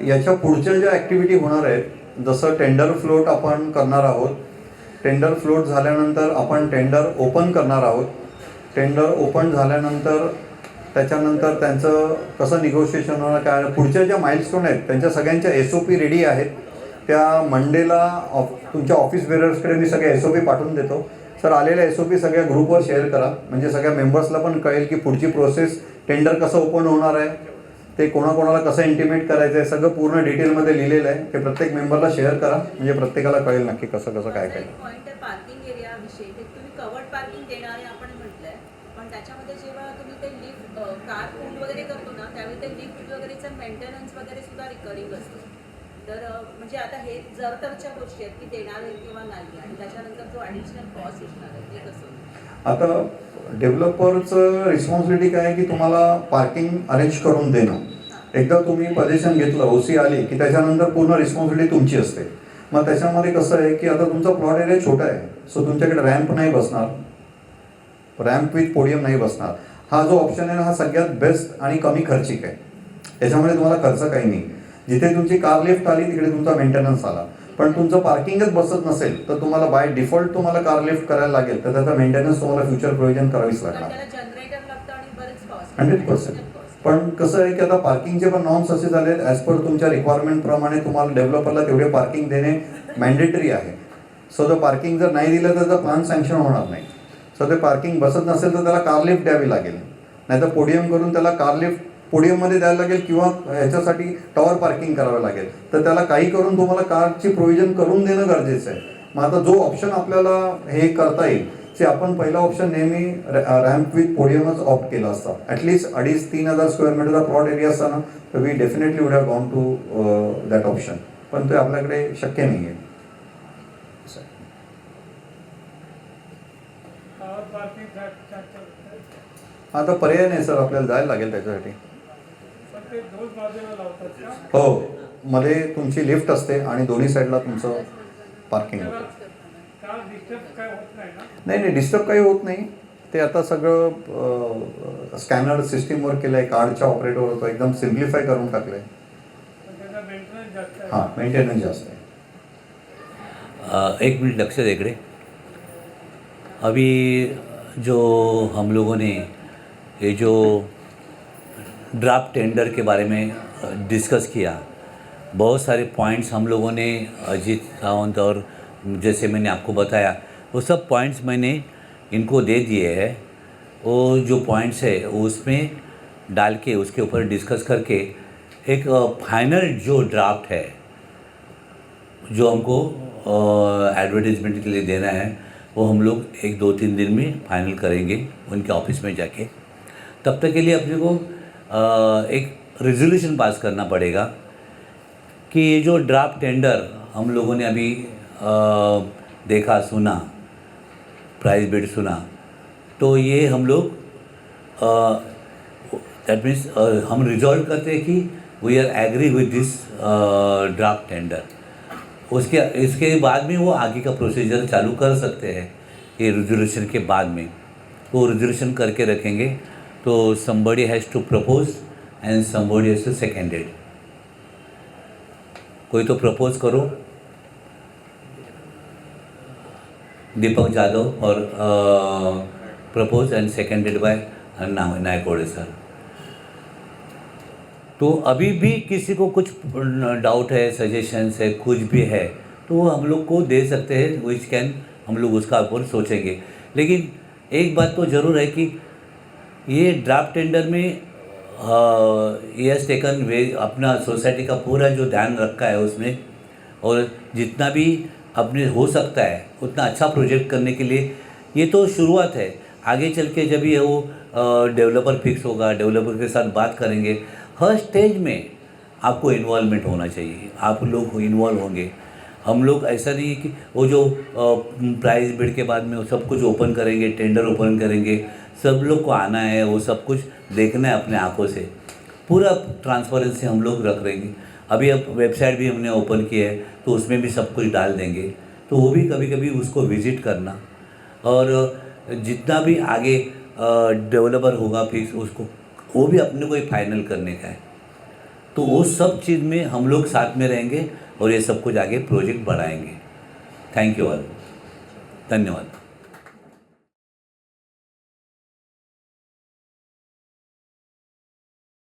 याच्या पुढच्या ज्या ॲक्टिव्हिटी होणार आहेत, जसं टेंडर फ्लोट आपण करणार आहोत. टेंडर फ्लोट झाल्यानंतर आपण टेंडर ओपन करणार आहोत. टेंडर ओपन झाल्यानंतर त्याच्यानंतर त्यांचं कसं निगोशिएशन होणार, काय पुढच्या ज्या माइलस्टोन आहेत त्यांच्या सगळ्यांच्या SOP रेडी आहेत. त्या मंडेला तुमच्या ऑफिस बेरर्सकडे मी सगळे SOP पाठवून देतो. सर आलेल्या SOP सगळ्या ग्रुपवर शेअर करा, म्हणजे सगळ्या मेंबर्सला पण कळेल की पुढची प्रोसेस, टेंडर कसं ओपन होणार आहे, ते कोणाकोणाला कसं इंटिमेट करायचं आहे, सगळं पूर्ण डिटेलमध्ये लिहिलेलं आहे. ते प्रत्येक मेंबरला शेअर करा, म्हणजे प्रत्येकाला कळेल नक्की कसं कसं काय काय. पॉइंट पार्किंग एरिया विषयी ते तुम्ही कवर्ड पार्किंग देणार आहे आपण म्हटलंय, पण त्याच्यामध्ये जेव्हा तुम्ही ते लिफ्ट कार पूल वगैरे करतो ना, त्यावेळी ते लिफ्ट वगैरेचं मेंटेनन्स वगैरे सुद्धा रिकरिंग असतं. तर म्हणजे आता हे जरतरच्या गोष्टी आहेत की देणार आहे किंवा नाही आणि त्याच्यानंतर जो ॲडिशनल कॉस्ट असणार आहे ते कसं होईल? आता डेव्हलपरचं रिस्पॉन्सिबिलिटी काय आहे की तुम्हाला पार्किंग अरेंज करून देणं. एकदा तुम्ही पोझिशन घेतलं, ओसी आली की त्याच्यानंतर पूर्ण रिस्पॉन्सिबिलिटी तुमची असते. मग त्याच्यामध्ये कसं आहे की आता तुमचा प्लॉट एरिया छोटा आहे, सो तुमच्याकडे रॅम्प नाही बसणार, रॅम्प विथ पोडियम नाही बसणार. हा जो ऑप्शन आहे ना, हा सगळ्यात बेस्ट आणि कमी खर्चिक आहे. याच्यामध्ये तुम्हाला खर्च काही नाही. जिथे तुमची कार लिफ्ट आली तिकडे तुमचा मेंटेनन्स आला. पण तुमचं पार्किंगच बसत नसेल तर तुम्हाला बाय डिफॉल्ट तुम्हाला कार लिफ्ट करायला लागेल, तर त्याचा मेंटेनन्स तुम्हाला फ्युचर प्रोव्हिजन करावीच कारण लागणार. त्याला जनरेटर लागतं आणि बरेच कॉस्ट 100%. पण कसं आहे की आता पार्किंगचे पण नॉर्म्स असे झाले आहेत, ॲज पर तुमच्या रिक्वायरमेंट प्रमाणे तुम्हाला डेव्हलपरला तेवढे पार्किंग देणे मॅन्डेटरी आहे. सो ते पार्किंग जर नाही दिलं तर त्याचा प्लॅन सँक्शन होणार नाही. सो ते पार्किंग बसत नसेल तर त्याला कार लिफ्ट द्यावी लागेल, नाही तर पोडियम करून त्याला कार लिफ्ट पोडियममध्ये द्यायला लागेल किंवा ह्याच्यासाठी टॉवर पार्किंग करावं लागेल. तर त्याला काही करून तुम्हाला कारची प्रोव्हिजन करून देणं गरजेचं आहे. मग आता जो ऑप्शन आपल्याला हे करता येईल ते आपण पहिला ऑप्शन नेहमी रॅम्प विथ पोडियमच ऑप्ट केला असता. ॲटलिस्ट 2,500-3,000 स्क्वेअर मीटरचा प्लॉट एरिया असता ना, तर we definitely would have gone to that option. पण ते आपल्याकडे शक्य नाही आहे. आता पर्याय नाही सर, आपल्याला जायला लागेल त्याच्यासाठी. हो, मध्ये तुमची लिफ्ट असते आणि दोन्ही साईडला तुमचं पार्किंग होतं. नाही, डिस्टर्ब काही होत नाही. ते आता सगळं स्कॅनर सिस्टीमवर केलं आहे, कार्डच्या ऑपरेटवर होतं, एकदम सिम्प्लिफाय करून टाकलं आहे. हां, मेंटेनन्स जास्त आहे. एक मिनट लक्ष्य देकडे. अभी जो हम लोगों ने ये जो ड्राफ्ट टेंडर के बारे में डिस्कस किया, बहुत सारे पॉइंट्स हम लोगों ने अजीत सावंत और जैसे मैंने आपको बताया वो सब पॉइंट्स मैंने इनको दे दिए हैं. वो जो पॉइंट्स है उसमें डाल के उसके ऊपर डिस्कस करके एक फाइनल जो ड्राफ्ट है जो हमको एडवर्टीजमेंट के लिए देना है वो हम लोग 1-2-3 दिन में फाइनल करेंगे उनके ऑफिस में जाके. तब तक के लिए अपने को एक रेजोल्यूशन पास करना पड़ेगा कि ये जो ड्राफ्ट टेंडर हम लोगों ने अभी देखा, सुना, प्राइस बिड सुना, तो ये हम लोग दैट मीन्स हम रिजॉल्व करते हैं कि वी आर एग्री विद दिस ड्राफ्ट टेंडर. इसके बाद में वो आगे का प्रोसीजर चालू कर सकते हैं. ये रेजोल्यूशन के बाद में वो रेजोल्यूशन करके रखेंगे. तो somebody has to propose and somebody has to seconded. कोई तो प्रपोज करो. दीपक जादव और propose and seconded by Naikode sir. तो अभी भी किसी को कुछ डाउट है, सजेशंस है, कुछ भी है तो वो हम लोग को दे सकते हैं. विच कैन हम लोग उसका ऊपर सोचेंगे. लेकिन एक बात तो ज़रूर है कि ये ड्राफ्ट टेंडर में ये has taken way Apna society का पूरा जो ध्यान रखा है उसमें, और जितना भी अपने हो सकता है उतना अच्छा प्रोजेक्ट करने के लिए ये तो शुरुआत है. आगे चल के जब ये वो डेवलपर फिक्स होगा, डेवलपर के साथ बात करेंगे, हर स्टेज में आपको इन्वॉल्वमेंट होना चाहिए. आप लोग इन्वॉल्व होंगे. हम लोग ऐसा नहीं है कि वो जो प्राइस बिड के बाद में वो सब कुछ ओपन करेंगे, टेंडर ओपन करेंगे, सब लोग को आना है, वो सब कुछ देखना है अपने आंखों से. पूरा ट्रांसपेरेंसी हम लोग रख रहेंगे. अभी अब वेबसाइट भी हमने ओपन की है तो उसमें भी सब कुछ डाल देंगे. तो वो भी कभी कभी उसको विज़िट करना, और जितना भी आगे डेवलपर होगा फिक्स उसको वो भी अपने को ही फाइनल करने का है. तो वो सब चीज़ में हम लोग साथ में रहेंगे और ये सब कुछ आगे प्रोजेक्ट बढ़ाएंगे. Thank you all. धन्यवाद.